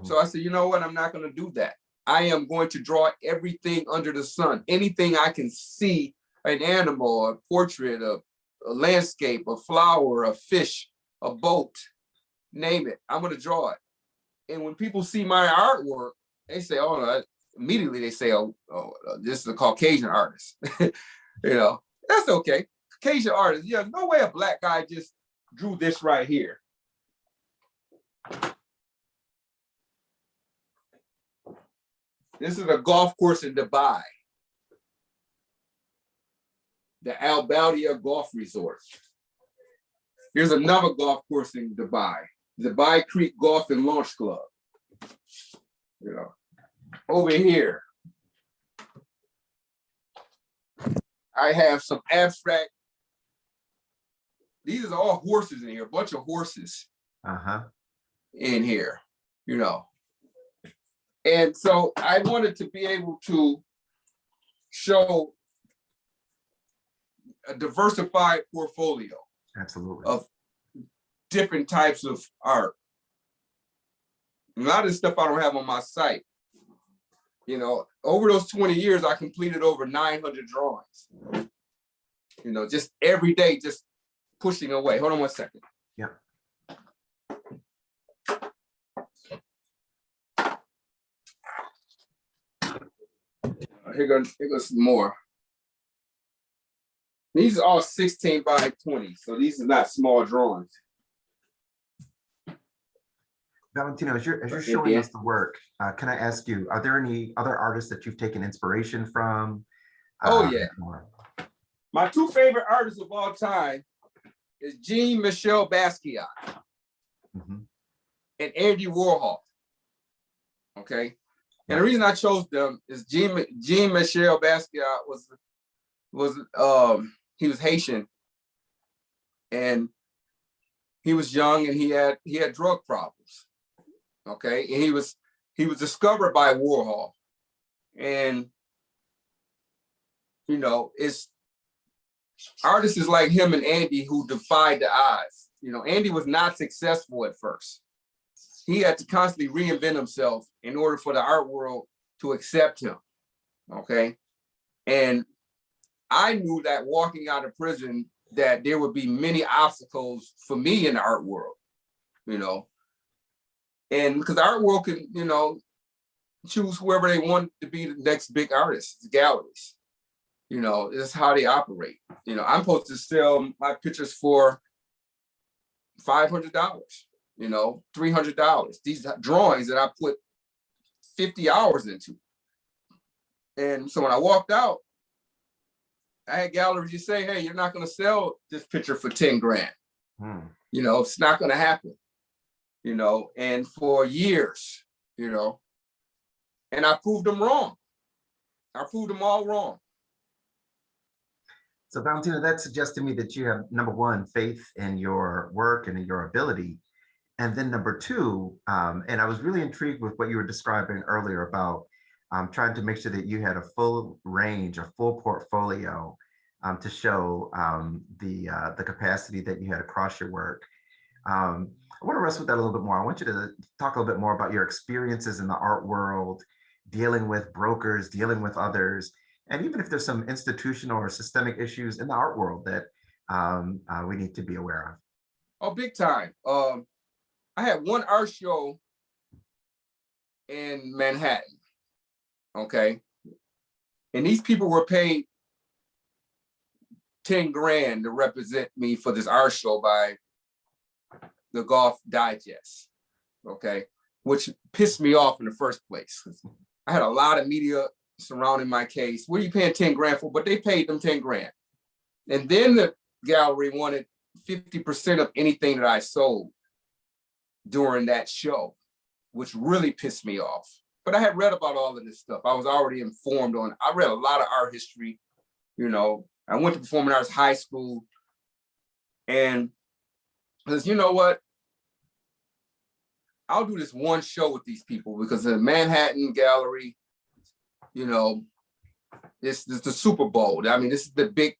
So I said, you know what, I'm not going to do that. I am going to draw everything under the sun, anything I can see, an animal, a portrait, a landscape, a flower, a fish, a boat, name it, I'm going to draw it. And when people see my artwork, they say, oh, no, immediately they say, oh, this is a Caucasian artist. That's okay. Caucasian artist. Yeah, no way a Black guy just drew this right here. This is a golf course in Dubai. The Al Baldia Golf Resort. Here's another golf course in Dubai. Dubai Creek Golf and Launch Club. Over here, I have some abstract. These are all horses in here, a bunch of horses in here, And so I wanted to be able to show a diversified portfolio. Absolutely. Of different types of art. A lot of this stuff I don't have on my site. Over those 20 years, I completed over 900 drawings. Just every day, just pushing away. Hold on one second. Yeah. Here goes some more. These are all 16 by 20, so these are not small drawings. Valentino, as you're showing us the work, can I ask you, are there any other artists that you've taken inspiration from? Oh, yeah. My two favorite artists of all time is Jean-Michel Basquiat and Andy Warhol. Okay. And the reason I chose them is Jean-Michel Basquiat he was Haitian, and he was young and he had drug problems. Okay, and he was discovered by Warhol, and it's artists like him and Andy who defied the odds. Andy was not successful at first. He had to constantly reinvent himself in order for the art world to accept him. Okay, and I knew that walking out of prison that there would be many obstacles for me in the art world. And because the art world can, choose whoever they want to be the next big artist, the galleries. It's how they operate. I'm supposed to sell my pictures for $500, $300. These drawings that I put 50 hours into. And so when I walked out, I had galleries just say, hey, you're not going to sell this picture for 10 grand. It's not going to happen. And for years, and I proved them wrong. I proved them all wrong. So Valentino, that suggests to me that you have, number one, faith in your work and in your ability. And then number two, and I was really intrigued with what you were describing earlier about trying to make sure that you had a full range, a full portfolio to show the capacity that you had across your work. I want to wrestle with that a little bit more. I want you to talk a little bit more about your experiences in the art world, dealing with brokers, dealing with others, and even if there's some institutional or systemic issues in the art world that we need to be aware of. Oh, big time. I had one art show in Manhattan, okay? And these people were paid 10 grand to represent me for this art show by the Golf Digest, okay, which pissed me off in the first place. I had a lot of media surrounding my case. What are you paying 10 grand for? But they paid them 10 grand. And then the gallery wanted 50% of anything that I sold during that show, which really pissed me off. But I had read about all of this stuff. I was already informed on, I read a lot of art history. You know, I went to performing arts high school, and because you know what, I'll do this one show with these people because the Manhattan Gallery, you know, this is the Super Bowl. I mean, this is the big,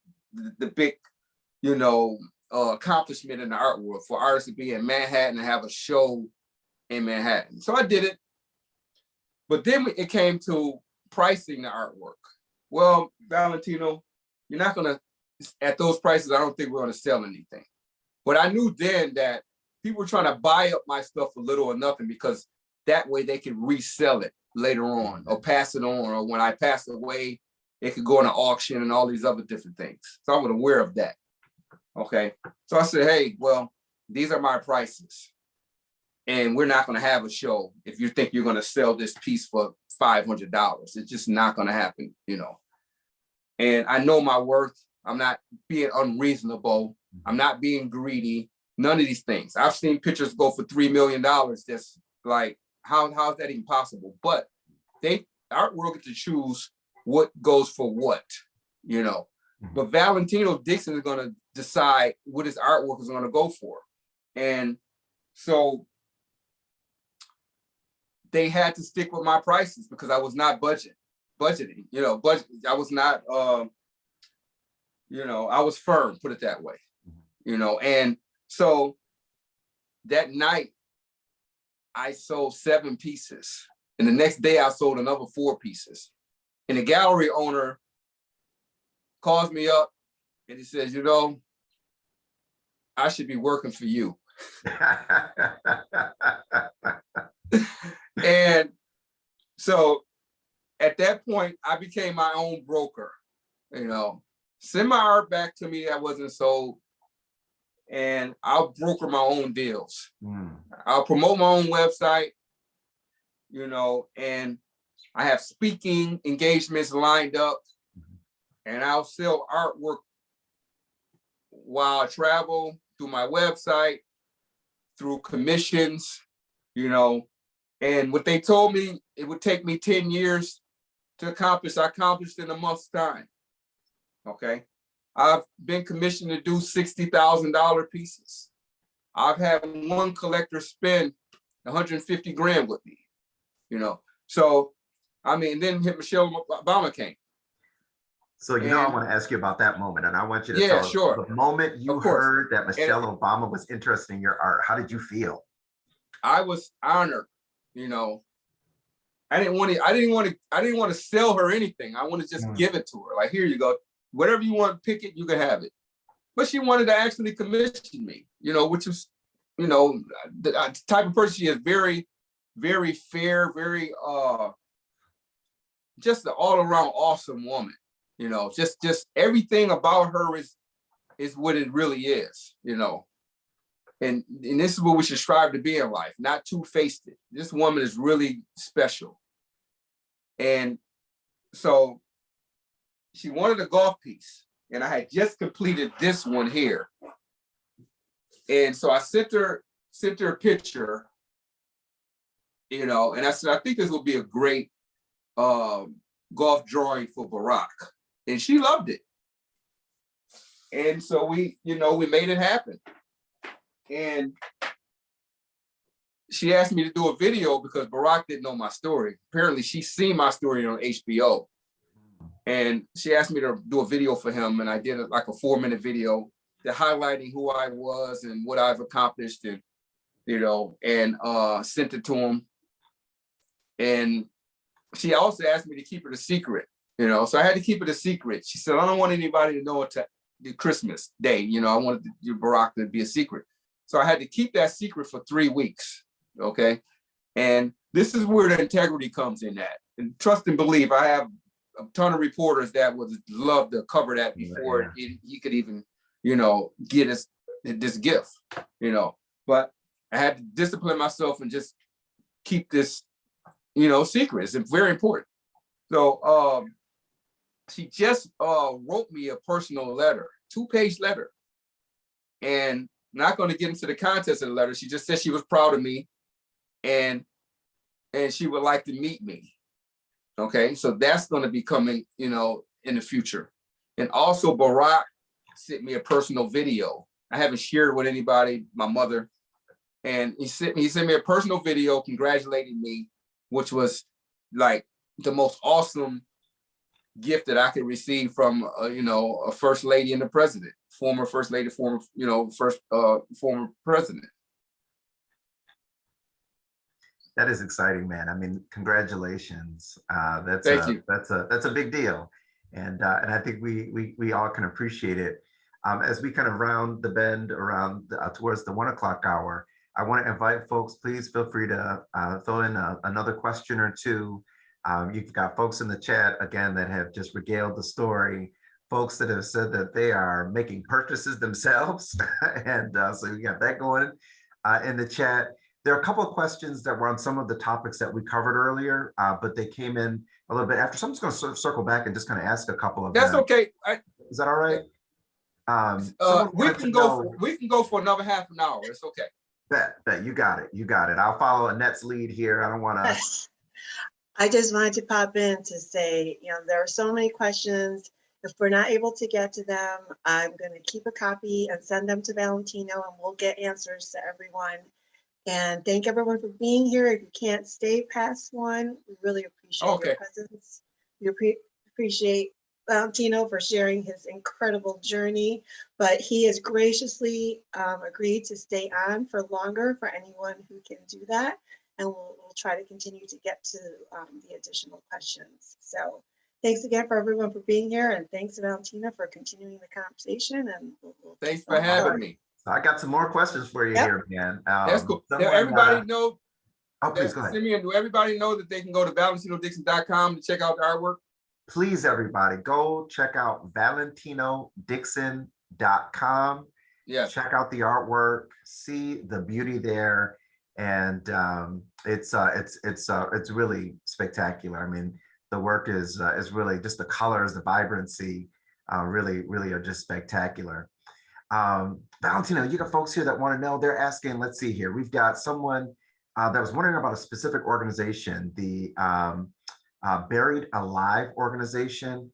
you know, accomplishment in the art world for artists to be in Manhattan and have a show in Manhattan. So I did it. But then it came to pricing the artwork. Well, Valentino, you're not gonna, at those prices, I don't think we're gonna sell anything. But I knew then that people were trying to buy up my stuff for little or nothing because that way they could resell it later on or pass it on, or when I passed away, it could go on an auction and all these other different things. So I was aware of that. Okay. So I said, hey, well, these are my prices. And we're not going to have a show if you think you're going to sell this piece for $500. It's just not going to happen, you know. And I know my worth. I'm not being unreasonable. I'm not being greedy. None of these things. I've seen pictures go for $3 million. That's like, how is that even possible? But art world get to choose what goes for what, you know. But Valentino Dixon is going to decide what his artwork is going to go for. And so they had to stick with my prices because I was not budgeting, you know, I was not, you know, I was firm, put it that way, you know. And so that night I sold 7 pieces, and the next day I sold another 4 pieces. And the gallery owner calls me up and he says, you know, I should be working for you. And so at that point, I became my own broker, you know, send my art back to me that wasn't sold, and I'll broker my own deals. I'll promote my own website, you know, and I have speaking engagements lined up, and I'll sell artwork while I travel through my website, through commissions, you know. And what they told me, it would take me 10 years to accomplish, I accomplished in a month's time, okay? I've been commissioned to do $60,000 pieces. I've had one collector spend 150 grand with me, you know? So, I mean, then Michelle Obama came. So, you know, I want to ask you about that moment, and I want you to Yeah, tell sure. the moment you Of course. heard that Michelle Obama was interested in your art, how did you feel? I was honored, you know. I didn't want to sell her anything. I want to just give it to her. Like, here you go. Whatever you want, pick it, you can have it. But she wanted to actually commission me, you know, which was, you know, the type of person she is. Very, very fair, very just an all-around awesome woman. You know, just everything about her is what it really is, you know. And this is what we should strive to be in life, not two-faced. This woman is really special. And so she wanted a golf piece, and I had just completed this one here. And so I sent her a picture, you know, and I said, I think this will be a great golf drawing for Barack. And she loved it. And so we made it happen. And she asked me to do a video because Barack didn't know my story. Apparently she's seen my story on HBO. And she asked me to do a video for him. And I did like a 4-minute video highlighting who I was and what I've accomplished, and, you know, and sent it to him. And she also asked me to keep it a secret, you know, so I had to keep it a secret. She said, I don't want anybody to know it to the Christmas Day. You know, I wanted Barack to be a secret. So I had to keep that secret for 3 weeks. Okay. And this is where the integrity comes in at. And trust and believe, I have a ton of reporters that would love to cover that before he could even, get us this gift, but I had to discipline myself and just keep this, secret. It's very important. So she just wrote me a personal letter, 2-page letter. And not going to get into the contents of the letter. She just said she was proud of me and she would like to meet me. Okay, so that's going to be coming, in the future. And also Barack sent me a personal video. I haven't shared with anybody, my mother. And he sent me a personal video congratulating me, which was like the most awesome gift that I could receive from, a first lady and the president, former first lady, former president. That is exciting, man. I mean, congratulations. That's a big deal, and I think we all can appreciate it. As we kind of round the bend around towards the 1 o'clock hour, I want to invite folks. Please feel free to throw in another question or two. You've got folks in the chat again that have just regaled the story. Folks that have said that they are making purchases themselves, and so we got that going in the chat. There are a couple of questions that were on some of the topics that we covered earlier, but they came in a little bit after. So I'm just going to sort of circle back and just kind of ask a couple of That's them. okay. Is that all right? We can go for another half an hour. It's okay. Bet. You got it. You got it. I'll follow Annette's lead here. I don't want to. I just wanted to pop in to say, there are so many questions. If we're not able to get to them, I'm going to keep a copy and send them to Valentino, and we'll get answers to everyone. And thank everyone for being here. If you can't stay past one, we really appreciate your presence. We appreciate Valentino for sharing his incredible journey, but he has graciously agreed to stay on for longer for anyone who can do that. And we'll try to continue to get to the additional questions. So thanks again for everyone for being here, and thanks to Valentino for continuing the conversation. And thanks for having me. I got some more questions for you here, man. That's cool. Everybody know. Oh, please go ahead. Simeon, do everybody know that they can go to valentinodixon.com to check out the artwork? Please, everybody, go check out valentinodixon.com. Yes. Check out the artwork, see the beauty there, and it's really spectacular. I mean, the work is really just the colors, the vibrancy, really are just spectacular. Valentino, you got folks here that want to know. They're asking. Let's see here. We've got someone that was wondering about a specific organization, the Buried Alive organization.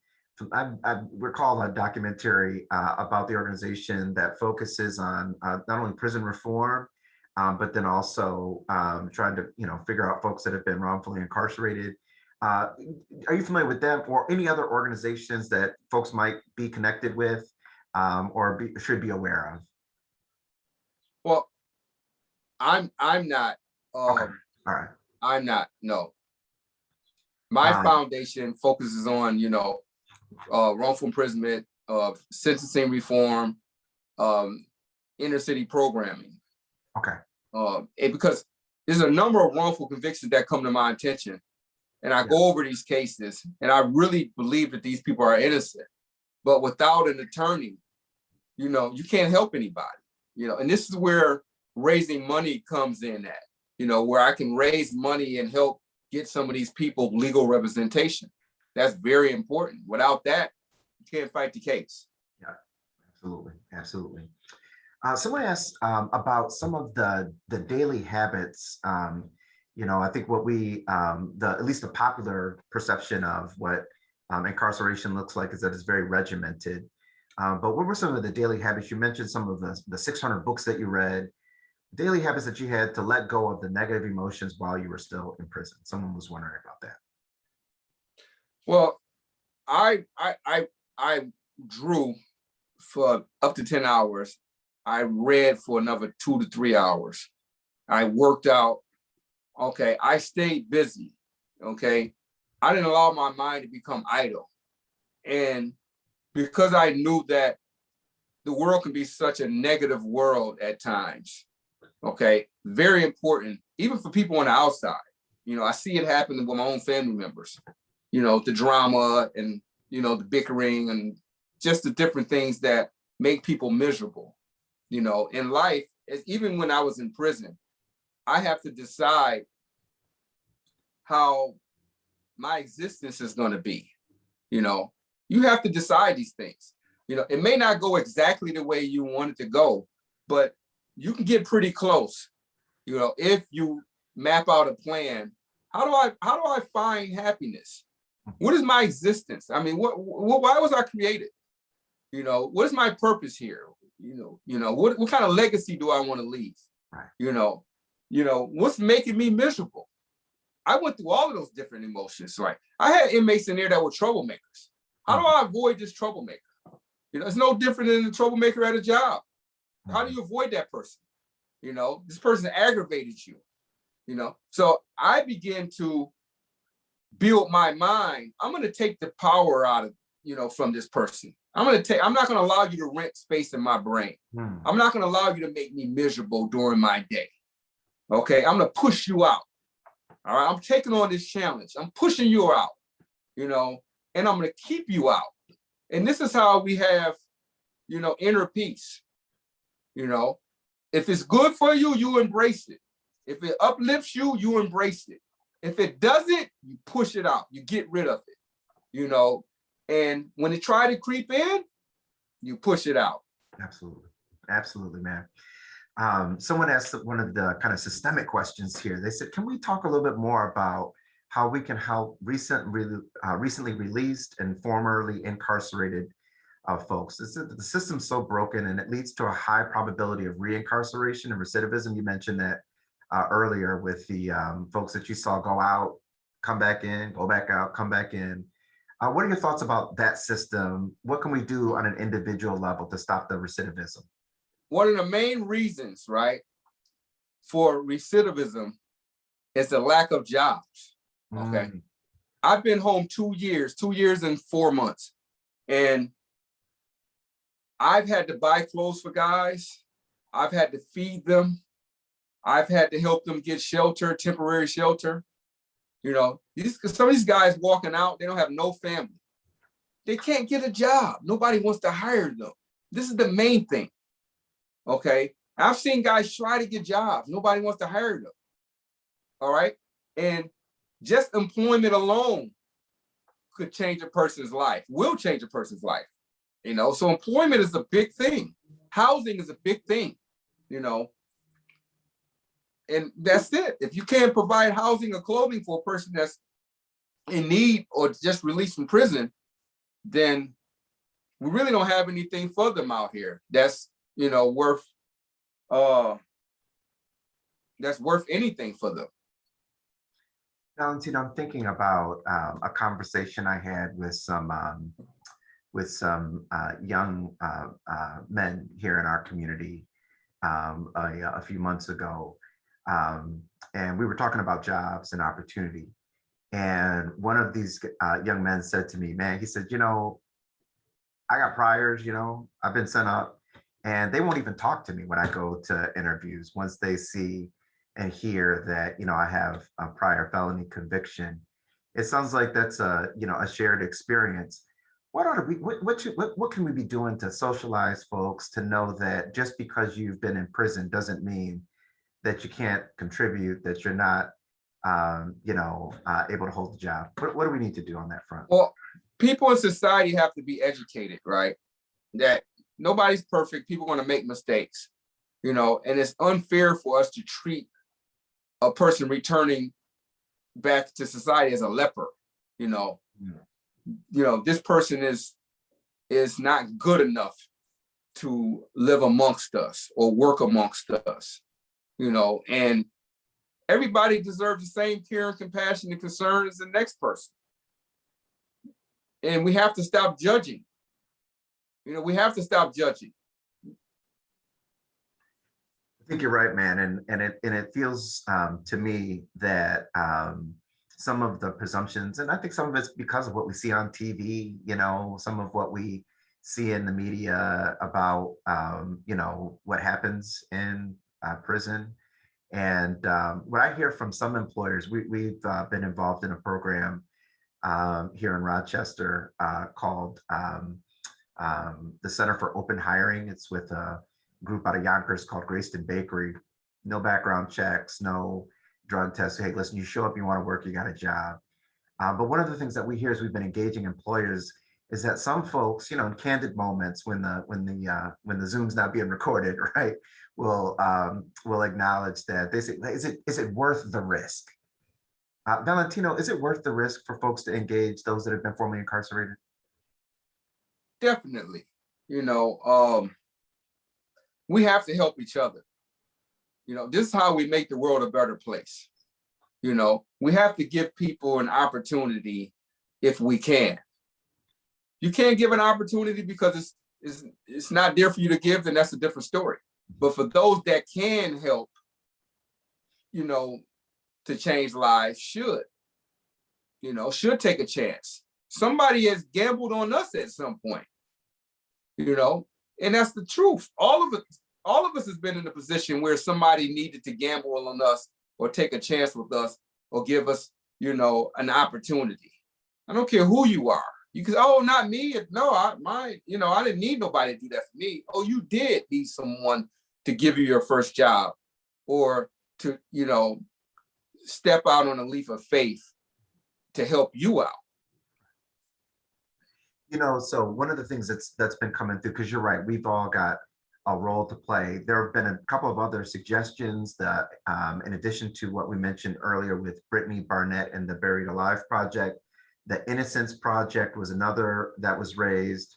I recall a documentary about the organization that focuses on not only prison reform, but then also trying to figure out folks that have been wrongfully incarcerated. Are you familiar with them or any other organizations that folks might be connected with or should be aware of? Well, I'm not. Okay. All right. I'm not. No. My foundation focuses on wrongful imprisonment, sentencing reform, inner city programming. Okay. And because there's a number of wrongful convictions that come to my attention, and I go over these cases, and I really believe that these people are innocent. But without an attorney, you can't help anybody. And this is where raising money comes in at. Where I can raise money and help get some of these people legal representation. That's very important. Without that, you can't fight the case. Yeah, absolutely. Someone asked about some of the daily habits. I think what at least the popular perception of what incarceration looks like is that it's very regimented. But what were some of the daily habits? You mentioned some of the 600 books that you read, daily habits that you had to let go of the negative emotions while you were still in prison. Someone was wondering about that. Well, I drew for up to 10 hours. I read for another 2 to 3 hours. I worked out. Okay. I stayed busy. Okay. I didn't allow my mind to become idle. And because I knew that the world can be such a negative world at times. Okay. Very important, even for people on the outside. I see it happening with my own family members. you know, the drama and, you know, the bickering and just the different things that make people miserable. You know, in life, even when I was in prison, I have to decide how my existence is going to be. You know, you have to decide these things. You know, it may not go exactly the way you want it to go, but you can get pretty close. You know, if you map out a plan, how do I find happiness? What is my existence? I mean, why was I created? You know, what is my purpose here? You know, what kind of legacy do I want to leave? Right. You know, what's making me miserable? I went through all of those different emotions, right? I had inmates in there that were troublemakers. How do I avoid this troublemaker? You know, it's no different than the troublemaker at a job. How do you avoid that person? You know, this person aggravated you, you know? So I began to build my mind. I'm going to take the power out of, you know, from this person. I'm not going to allow you to rent space in my brain. I'm not going to allow you to make me miserable during my day. Okay. I'm going to push you out. All right. I'm taking on this challenge. I'm pushing you out, you know, and I'm going to keep you out. And this is how we have, you know, inner peace. You know, if it's good for you, you embrace it. If it uplifts you, you embrace it. If it doesn't, you push it out. You get rid of it, you know, and when it try to creep in, you push it out. Absolutely. Absolutely, man. Someone asked one of the kind of systemic questions here. They said, can we talk a little bit more about how we can help recently released and formerly incarcerated folks? The system's so broken and it leads to a high probability of reincarceration and recidivism. You mentioned that earlier with the folks that you saw go out, come back in, go back out, come back in. What are your thoughts about that system? What can we do on an individual level to stop the recidivism? One of the main reasons, right, for recidivism is the lack of jobs. Okay. I've been home 2 years and 4 months, and I've had to buy clothes for guys. I've had to feed them. I've had to help them get shelter, temporary shelter. You know, some of these guys walking out, they don't have no family. They can't get a job. Nobody wants to hire them. This is the main thing. Okay. I've seen guys try to get jobs. Nobody wants to hire them. All right. And just employment alone could change a person's life, will change a person's life. You know, so employment is a big thing. Housing is a big thing, you know. And that's it. If you can't provide housing or clothing for a person that's in need or just released from prison, then we really don't have anything for them out here that's, you know, worth anything for them. Valentino, I'm thinking about a conversation I had with some young men here in our community a few months ago. And we were talking about jobs and opportunity. And one of these young men said to me, man, he said, you know, I got priors, you know, I've been sent up, and they won't even talk to me when I go to interviews once they see and hear that, you know, I have a prior felony conviction. It sounds like that's a, you know, a shared experience. What can we be doing to socialize folks to know that just because you've been in prison doesn't mean that you can't contribute, that you're not, able to hold the job? What do we need to do on that front? Well, people in society have to be educated, right? That nobody's perfect. People are going to make mistakes, you know, and it's unfair for us to treat a person returning back to society as a leper, you know. You know, this person is not good enough to live amongst us or work amongst us, you know, and everybody deserves the same care and compassion and concern as the next person. And we have to stop judging. You know, we have to stop judging. I think you're right, man. And it feels to me that some of the presumptions, and I think some of it's because of what we see on TV, you know, some of what we see in the media about, you know, what happens in prison. And what I hear from some employers, we've been involved in a program here in Rochester called the Center for Open Hiring. It's with a group out of Yonkers called Greyston Bakery. No background checks, no drug tests. Hey, listen, you show up, you want to work, you got a job. But one of the things that we hear as we've been engaging employers is that some folks, you know, in candid moments when the Zoom's not being recorded, right, will acknowledge that they say, is it worth the risk? Valentino, is it worth the risk for folks to engage those that have been formerly incarcerated? Definitely. You know, we have to help each other. You know, this is how we make the world a better place. You know, we have to give people an opportunity if we can. You can't give an opportunity because it's not there for you to give, then that's a different story. But for those that can help, you know, to change lives, should take a chance. Somebody has gambled on us at some point, you know, and that's the truth. All of us has been in a position where somebody needed to gamble on us or take a chance with us or give us, you know, an opportunity. I don't care who you are. You can, oh, not me. No, I didn't need nobody to do that for me. Oh, you did need someone to give you your first job or to, you know, step out on a leap of faith to help you out. You know, so one of the things that's been coming through, because you're right, we've all got a role to play. There have been a couple of other suggestions that, in addition to what we mentioned earlier with Brittany Barnett and the Buried Alive Project, the Innocence Project was another that was raised.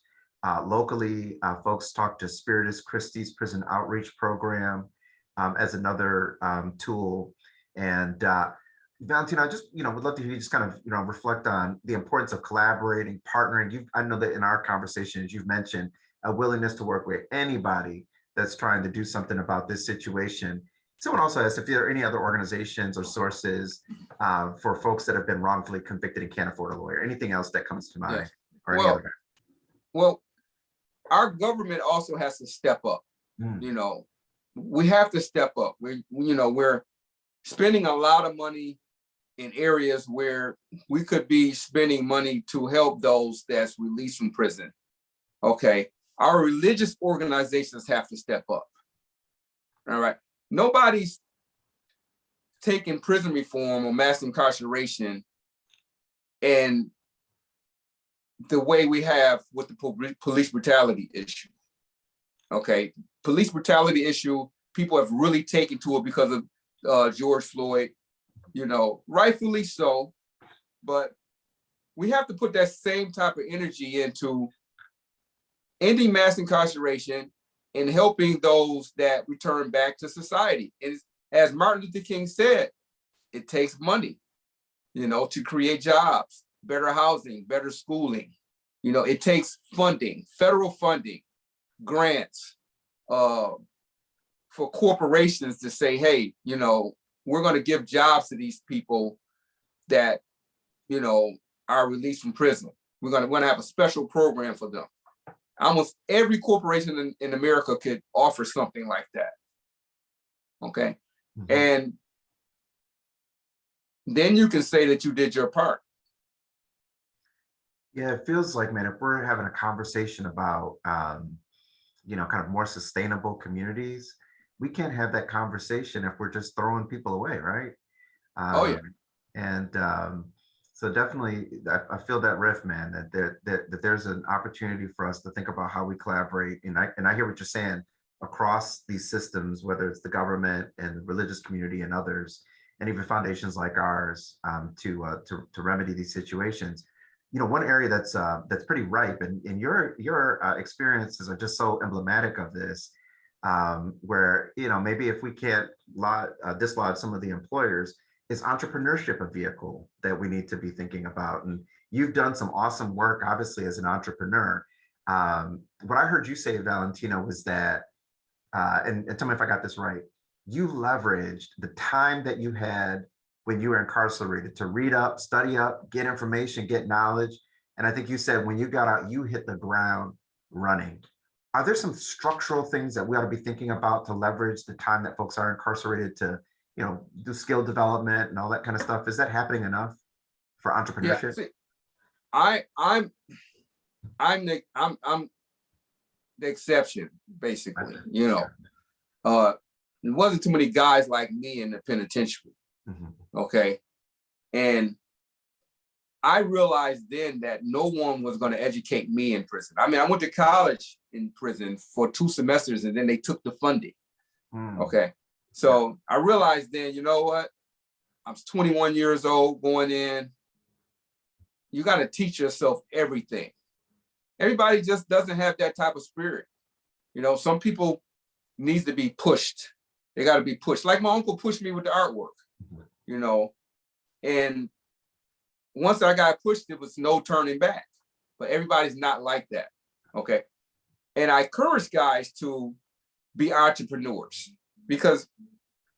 Locally, folks talked to Spiritus Christi's Prison Outreach Program as another tool. And Valentino, I just, you know, would love to hear you just kind of, you know, reflect on the importance of collaborating, partnering. I know that in our conversations, you've mentioned a willingness to work with anybody that's trying to do something about this situation. Someone also asked if there are any other organizations or sources for folks that have been wrongfully convicted and can't afford a lawyer. Anything else that comes to mind? Yes. Well, our government also has to step up. You know, we have to step up. We're spending a lot of money in areas where we could be spending money to help those that's released from prison. Okay, our religious organizations have to step up. All right, nobody's taking prison reform or mass incarceration and the way we have with the police brutality issue. Okay, police brutality issue, people have really taken to it because of George Floyd, you know, rightfully so, but we have to put that same type of energy into ending mass incarceration and helping those that return back to society. And as Martin Luther King said, it takes money, you know, to create jobs, better housing, better schooling. You know, it takes funding, federal funding, grants, for corporations to say, hey, you know, we're going to give jobs to these people that, you know, are released from prison. We're going to have a special program for them. Almost every corporation in America could offer something like that. Okay. And then you can say that you did your part. Yeah, it feels like, man, if we're having a conversation about, you know, kind of more sustainable communities, we can't have that conversation if we're just throwing people away, right? Oh yeah. And so definitely, I feel that riff, man. That there's an opportunity for us to think about how we collaborate. And I hear what you're saying across these systems, whether it's the government and the religious community and others, and even foundations like ours, to remedy these situations. You know, one area that's pretty ripe, and your experiences are just so emblematic of this. Where, you know, maybe if we can't dislodge some of the employers, is entrepreneurship a vehicle that we need to be thinking about? And you've done some awesome work, obviously, as an entrepreneur. What I heard you say, Valentino, was that, and tell me if I got this right, you leveraged the time that you had when you were incarcerated to read up, study up, get information, get knowledge. And I think you said when you got out, you hit the ground running. Are there some structural things that we ought to be thinking about to leverage the time that folks are incarcerated to, you know, do skill development and all that kind of stuff? Is that happening enough for entrepreneurship? Yeah, I'm the exception, basically. You know, there wasn't too many guys like me in the penitentiary. Okay, and I realized then that no one was going to educate me in prison. I mean, I went to college in prison for 2 semesters, and then they took the funding. Okay, so I realized then, you know what? I was 21 years old going in. You got to teach yourself everything. Everybody just doesn't have that type of spirit. You know, some people needs to be pushed. They got to be pushed. Like my uncle pushed me with the artwork, you know, and once I got pushed, it was no turning back. But everybody's not like that. Okay. And I encourage guys to be entrepreneurs because,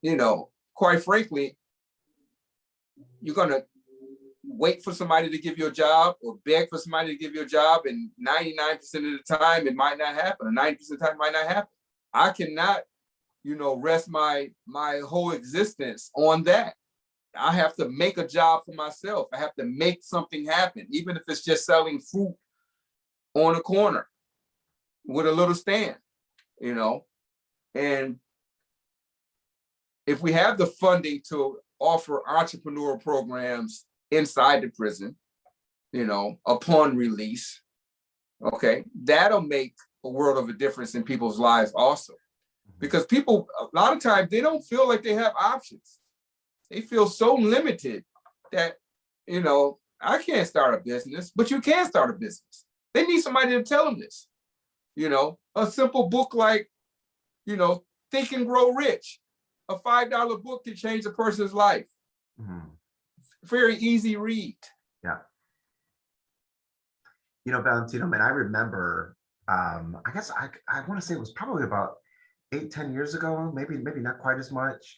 you know, quite frankly, you're going to wait for somebody to give you a job or beg for somebody to give you a job. And 99% of the time, it might not happen. Or 90% of the time, it might not happen. I cannot, you know, rest my whole existence on that. I have to make a job for myself. I have to make something happen, even if it's just selling fruit on a corner with a little stand, you know. And if we have the funding to offer entrepreneurial programs inside the prison, you know, upon release, okay, that'll make a world of a difference in people's lives also. Because people, a lot of times, they don't feel like they have options. They feel so limited that, you know, I can't start a business, but you can start a business. They need somebody to tell them this. You know, a simple book like, you know, Think and Grow Rich. A $5 book can change a person's life. Very easy read. Yeah. You know, Valentino, man, I remember, I guess I want to say it was probably about 8-10 years ago, maybe not quite as much,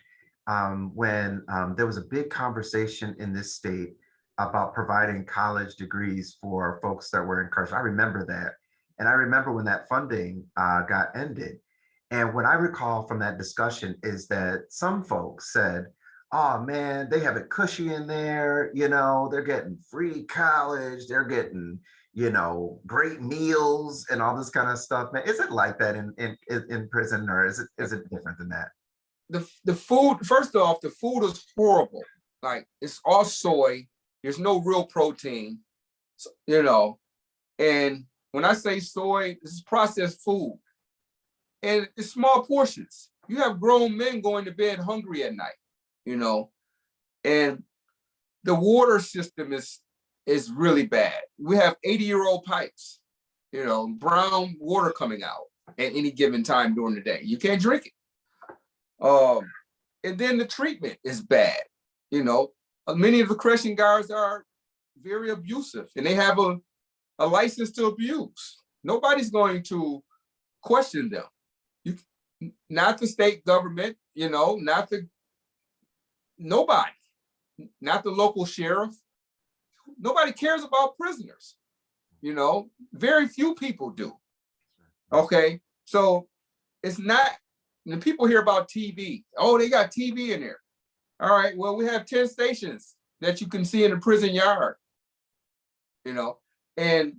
when there was a big conversation in this state about providing college degrees for folks that were incarcerated. I remember that. And I remember when that funding got ended. And what I recall from that discussion is that some folks said, oh man, they have it cushy in there, you know, they're getting free college, they're getting, you know, great meals and all this kind of stuff. Man, is it like that in prison, or is it different than that? The food, first off, the food is horrible. Like, it's all soy. There's no real protein, you know. And when I say soy, this is processed food. And it's small portions. You have grown men going to bed hungry at night, you know. And the water system is really bad. We have 80-year-old pipes, you know, brown water coming out at any given time during the day. You can't drink it. And then the treatment is bad. You know, many of the correction guards are very abusive, and they have a license to abuse. Nobody's going to question them. Not the state government, you know, nobody, not the local sheriff. Nobody cares about prisoners, you know, very few people do. Okay, so it's not, when people hear about TV, oh, they got TV in there. All right, well, we have 10 stations that you can see in the prison yard, you know, and,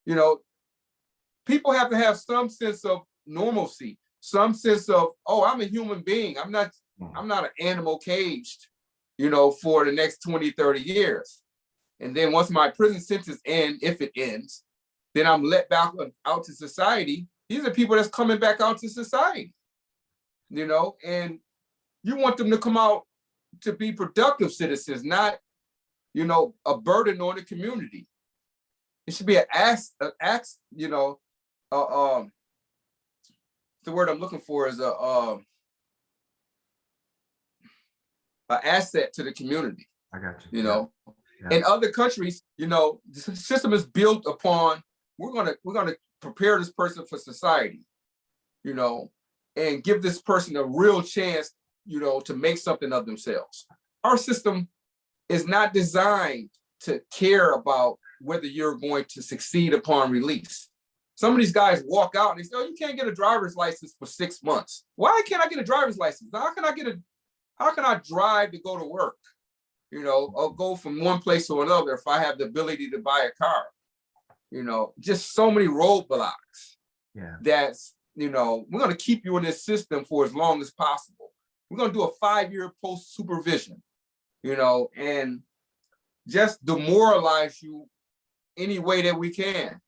you know, people have to have some sense of normalcy, some sense of, oh, I'm a human being. I'm not an animal caged, you know, for the next 20, 30 years. And then once my prison sentence ends, if it ends, then I'm let back out to society. These are people that's coming back out to society, you know, and you want them to come out to be productive citizens, not, you know, a burden on the community. It should be an you know, the word I'm looking for is an asset to the community. I got you. You know, yeah. In other countries, you know, the system is built upon, we're gonna prepare this person for society, you know, and give this person a real chance, you know, to make something of themselves. Our system is not designed to care about whether you're going to succeed upon release. Some of these guys walk out and they say, oh, you can't get a driver's license for 6 months. Why can't I get a driver's license? How can I drive to go to work? or go from one place to another if I have the ability to buy a car. Just so many roadblocks. Yeah. That's, we're going to keep you in this system for as long as possible. We're going to do a 5-year post supervision, and just demoralize you any way that we can.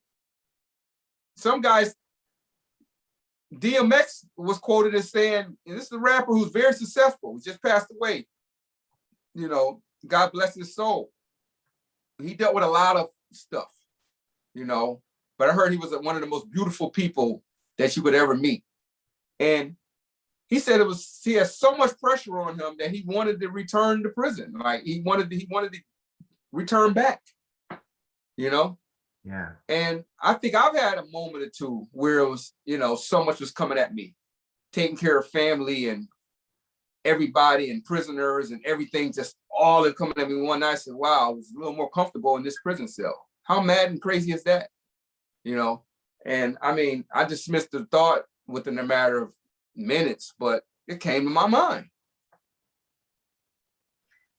Some guys, DMX was quoted as saying, and this is a rapper who's very successful, who just passed away. God bless his soul. He dealt with a lot of stuff, but I heard he was one of the most beautiful people that you could ever meet. And he said he had so much pressure on him that he wanted to return to prison. Like he wanted to return back, Yeah. And I think I've had a moment or two where it was, so much was coming at me, taking care of family and everybody and prisoners and everything, just all of coming at me one night. I said, wow, I was a little more comfortable in this prison cell. How mad and crazy is that? And I mean, I dismissed the thought within a matter of minutes, but it came to my mind.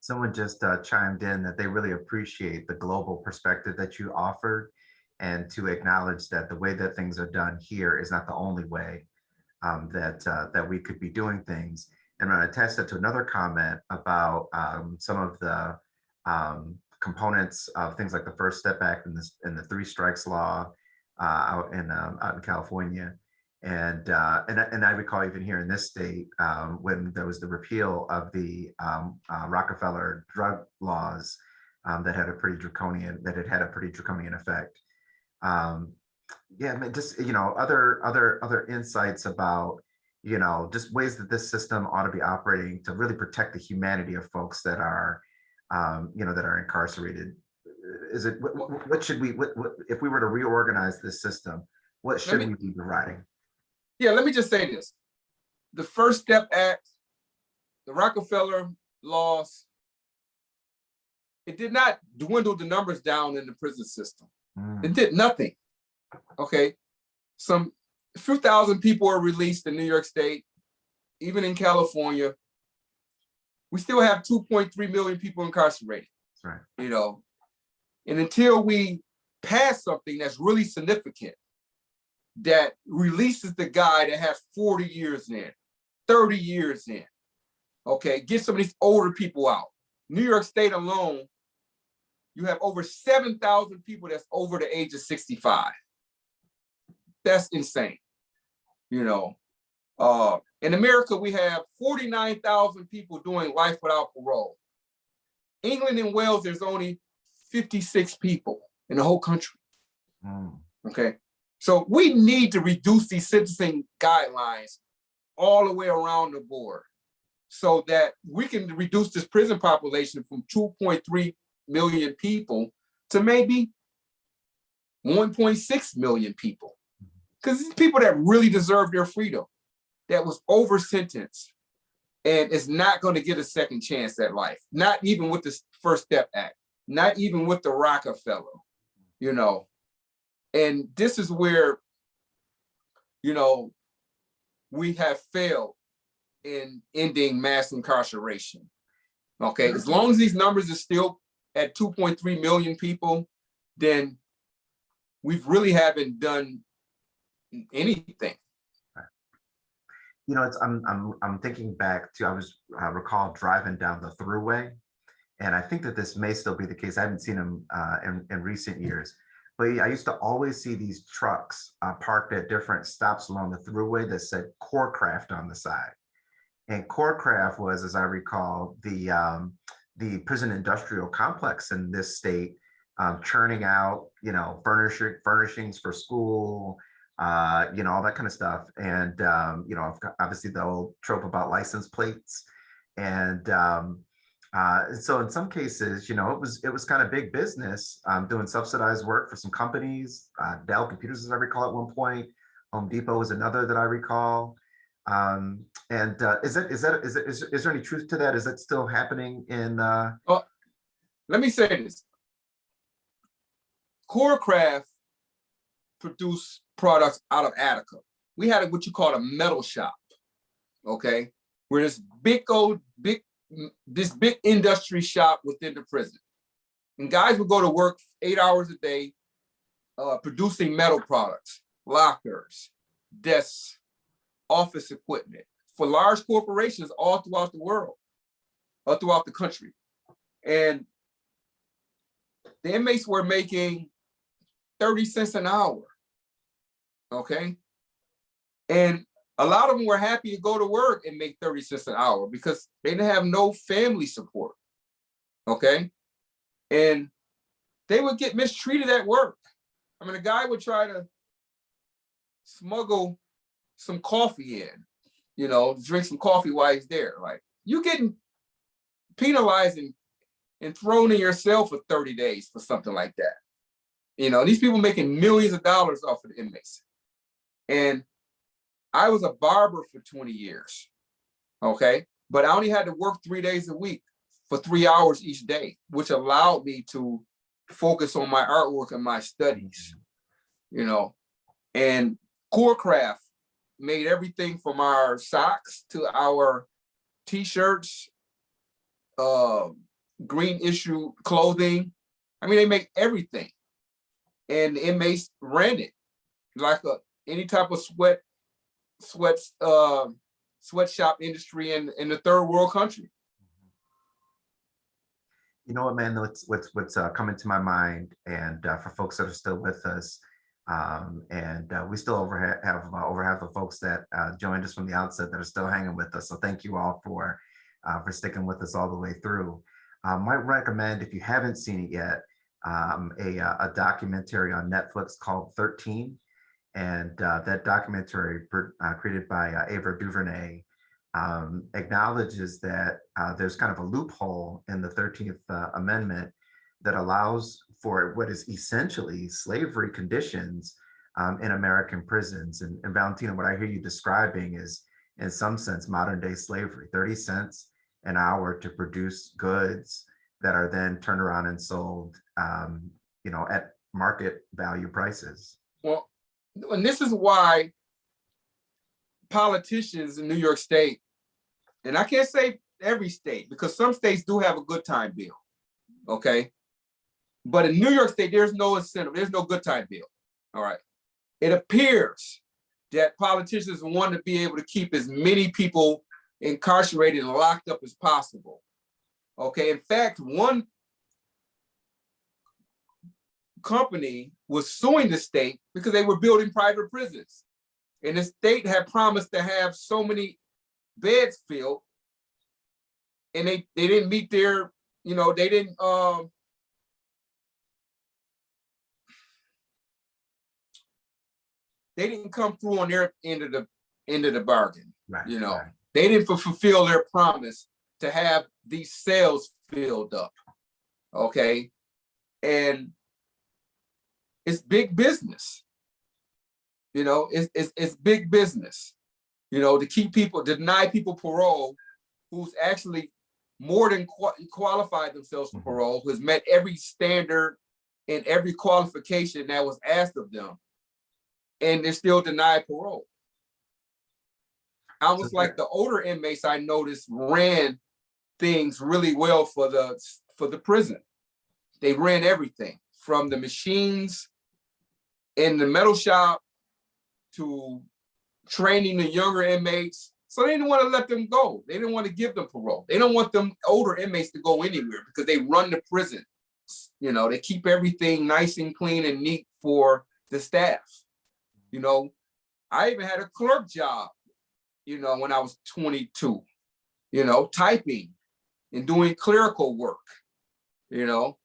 Someone just chimed in that they really appreciate the global perspective that you offered, and to acknowledge that the way that things are done here is not the only way that we could be doing things. And I'm going to attach that to another comment about some of the components of things like the First Step Act and the 3 Strikes Law out in California. And I recall even here in this state, when there was the repeal of the Rockefeller drug laws that had a pretty draconian effect. Yeah, I mean, just other insights about just ways that this system ought to be operating to really protect the humanity of folks that are that are incarcerated. Is it what should we if we were to reorganize this system? What should we be providing? Yeah, let me just say this. The First Step Act, the Rockefeller laws, it did not dwindle the numbers down in the prison system. It did nothing. Okay. A few thousand people are released in New York State, even in California. We still have 2.3 million people incarcerated. That's right. And until we pass something that's really significant, that releases the guy that has 40 years in, 30 years in, okay, get some of these older people out. New York State alone, you have over 7,000 people that's over the age of 65. That's insane. In America, we have 49,000 people doing life without parole. England and Wales, there's only 56 people in the whole country. Okay. So we need to reduce these sentencing guidelines all the way around the board so that we can reduce this prison population from 2.3 million people to maybe 1.6 million people. Because these people that really deserve their freedom, that was over sentenced and is not going to get a second chance at life, not even with the First Step Act, not even with the Rockefeller, And this is where, we have failed in ending mass incarceration. Okay, as long as these numbers are still at 2.3 million people, then we really haven't done anything. I'm thinking back to, I recall driving down the Thruway, and I think that this may still be the case. I haven't seen them in recent years, but I used to always see these trucks parked at different stops along the Thruway that said Corecraft on the side. And Corecraft was, as I recall, the prison industrial complex in this state, churning out, furnishings for school, all that kind of stuff. And, obviously the old trope about license plates. And so in some cases, it was kind of big business, doing subsidized work for some companies. Dell Computers, as I recall, at one point. Home Depot was another that I recall. Is there any truth to that? Is that still happening in? Well, let me say this. Corecraft produced products out of Attica. We had what you call a metal shop, okay, where this big this big industry shop within the prison. And guys would go to work 8 hours a day, producing metal products, lockers, desks, office equipment for large corporations all throughout the world, all throughout the country. And the inmates were making 30 cents an hour, okay? And a lot of them were happy to go to work and make 30 cents an hour because they didn't have no family support, okay? And they would get mistreated at work. I mean, a guy would try to smuggle some coffee in, you know, drink some coffee while he's there. Like, you getting penalized and thrown in your cell for 30 days for something like that. You know, these people making millions of dollars off of the inmates. And I was a barber for 20 years, okay? But I only had to work 3 days a week for 3 hours each day, which allowed me to focus on my artwork and my studies, you know. And Corecraft made everything from our socks to our t-shirts, green issue clothing. I mean, they make everything. And the inmates ran it like any type of sweatshop industry in the third world country. You know what, man, what's coming to my mind, and for folks that are still with us, and we still have over half the folks that joined us from the outset that are still hanging with us. So thank you all for sticking with us all the way through. Might recommend, if you haven't seen it yet, a documentary on Netflix called 13. And that documentary created by Ava DuVernay acknowledges that there's kind of a loophole in the 13th Amendment that allows for what is essentially slavery conditions in American prisons. And Valentino, what I hear you describing is, in some sense, modern day slavery, 30 cents an hour to produce goods that are then turned around and sold, you know, at market value prices. Well, and this is why politicians in New York State, and I can't say every state, because some states do have a good time bill, okay? But in New York State, there's no incentive, there's no good time bill, all right? It appears that politicians want to be able to keep as many people incarcerated and locked up as possible, okay? In fact, one company was suing the state because they were building private prisons. And the state had promised to have so many beds filled, and they didn't meet their, you know, they didn't come through on their end of the bargain. Right, you know, right. They didn't fulfill their promise to have these cells filled up. Okay. And it's big business. You know, it's big business, you know, to keep people, deny people parole who's actually more than qualified themselves for parole, who has met every standard and every qualification that was asked of them, and they're still denied parole. Almost like the older inmates I noticed ran things really well for the prison. They ran everything from the machines in the metal shop to training the younger inmates. So they didn't want to let them go. They didn't want to give them parole. They don't want them older inmates to go anywhere because they run the prison. You know, they keep everything nice and clean and neat for the staff. You know, I even had a clerk job, you know, when I was 22, you know, typing and doing clerical work, you know.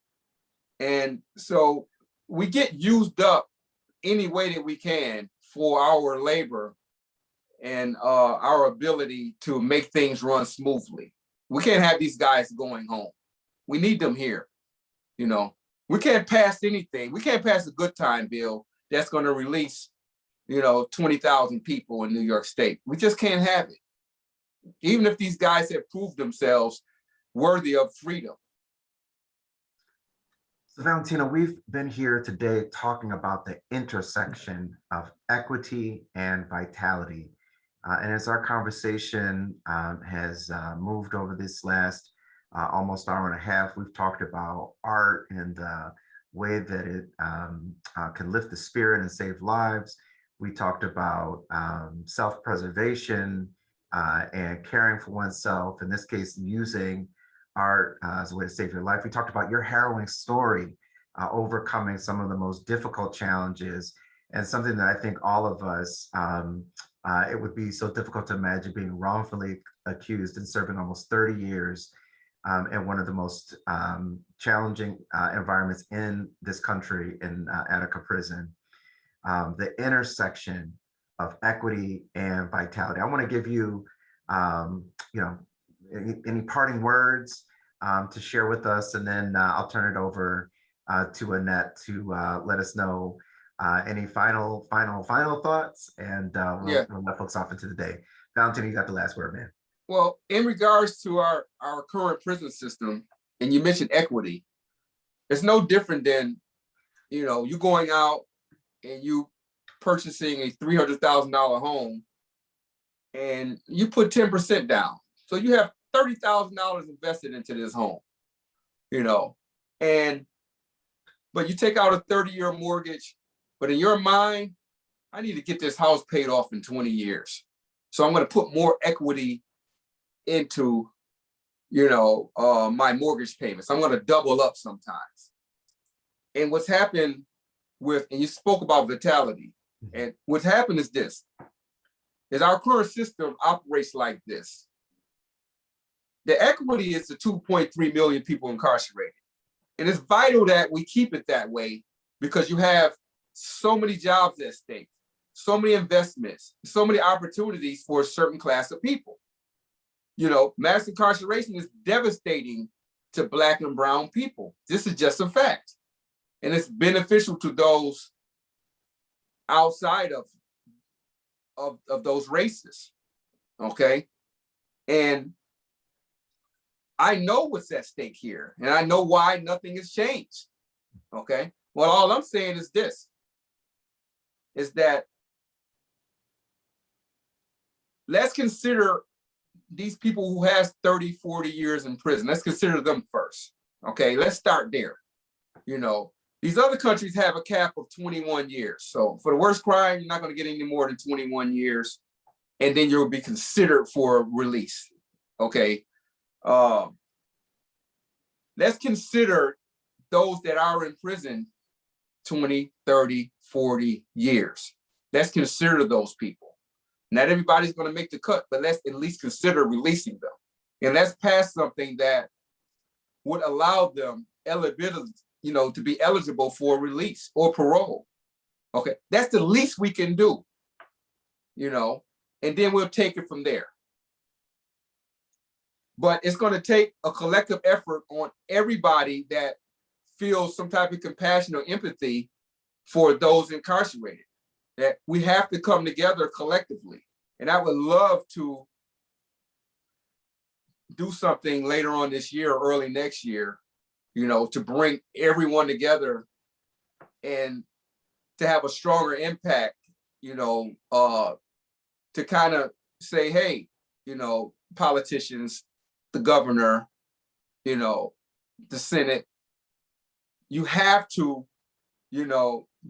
And so we get used up any way that we can for our labor and our ability to make things run smoothly. We can't have these guys going home. We need them here. You know, we can't pass anything. We can't pass a good time bill that's going to release, you know, 20,000 people in New York State. We just can't have it. Even if these guys have proved themselves worthy of freedom. So Valentino, we've been here today talking about the intersection of equity and vitality. And as our conversation has moved over this last almost hour and a half, we've talked about art and the way that it can lift the spirit and save lives. We talked about self-preservation and caring for oneself, in this case, using art as a way to save your life. We talked about your harrowing story, overcoming some of the most difficult challenges, and something that I think all of us, it would be so difficult to imagine being wrongfully accused and serving almost 30 years in one of the most challenging environments in this country, in Attica Prison. The intersection of equity and vitality. I want to give you, any parting words to share with us, and then I'll turn it over to Annette to let us know any final thoughts, and we'll let folks off into the day. Valentino, you got the last word, man. Well, in regards to our current prison system, and you mentioned equity, it's no different than, you going out and you purchasing a $300,000 home, and you put 10% down. So you have $30,000 invested into this home, but you take out a 30-year mortgage, but in your mind, I need to get this house paid off in 20 years. So I'm going to put more equity into, my mortgage payments. I'm going to double up sometimes. And what's happened and you spoke about vitality, and what's happened is this, is our current system operates like this. The equity is the 2.3 million people incarcerated. And it's vital that we keep it that way, because you have so many jobs at stake, so many investments, so many opportunities for a certain class of people. Mass incarceration is devastating to Black and brown people. This is just a fact. And it's beneficial to those outside of those races, okay? And I know what's at stake here, and I know why nothing has changed, okay? Well, all I'm saying is this, is that let's consider these people who has 30, 40 years in prison. Let's consider them first, okay? Let's start there. These other countries have a cap of 21 years. So for the worst crime, you're not going to get any more than 21 years, and then you'll be considered for release, okay? Let's consider those that are in prison 20, 30, 40 years. Let's consider those people. Not everybody's going to make the cut, but let's at least consider releasing them. And let's pass something that would allow them to be eligible for release or parole. Okay, that's the least we can do, and then we'll take it from there. But it's going to take a collective effort on everybody that feels some type of compassion or empathy for those incarcerated, that we have to come together collectively. And I would love to do something later on this year or early next year, to bring everyone together and to have a stronger impact, to kind of say, hey, politicians, the governor, the Senate, you have to,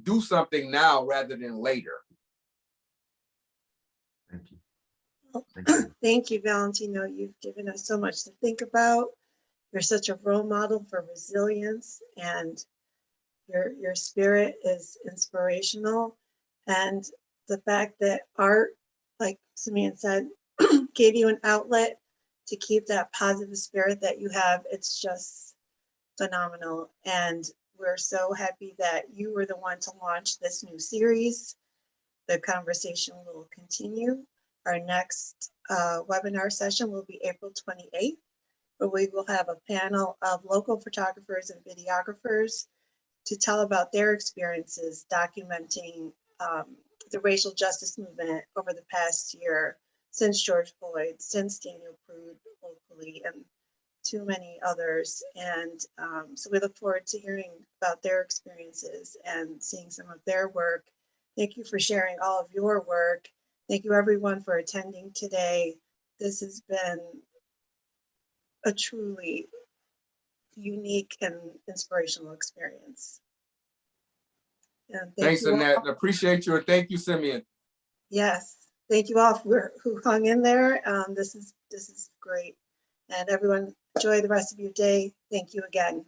do something now rather than later. Thank you. Thank you. Thank you, Valentino. You've given us so much to think about. You're such a role model for resilience, and your spirit is inspirational. And the fact that art, like Simeon said, gave you an outlet to keep that positive spirit that you have, it's just phenomenal. And we're so happy that you were the one to launch this new series. The conversation will continue. Our next webinar session will be April 28th, where we will have a panel of local photographers and videographers to tell about their experiences documenting the racial justice movement over the past year, since George Floyd, since Daniel Prude locally, and too many others. And so we look forward to hearing about their experiences and seeing some of their work. Thank you for sharing all of your work Thank you everyone for attending today. This has been a truly unique and inspirational experience. And thank Thanks, you all. Annette. Appreciate you, and thank you, Simeon. Yes, thank you all who hung in there. This is great. And everyone, enjoy the rest of your day. Thank you again.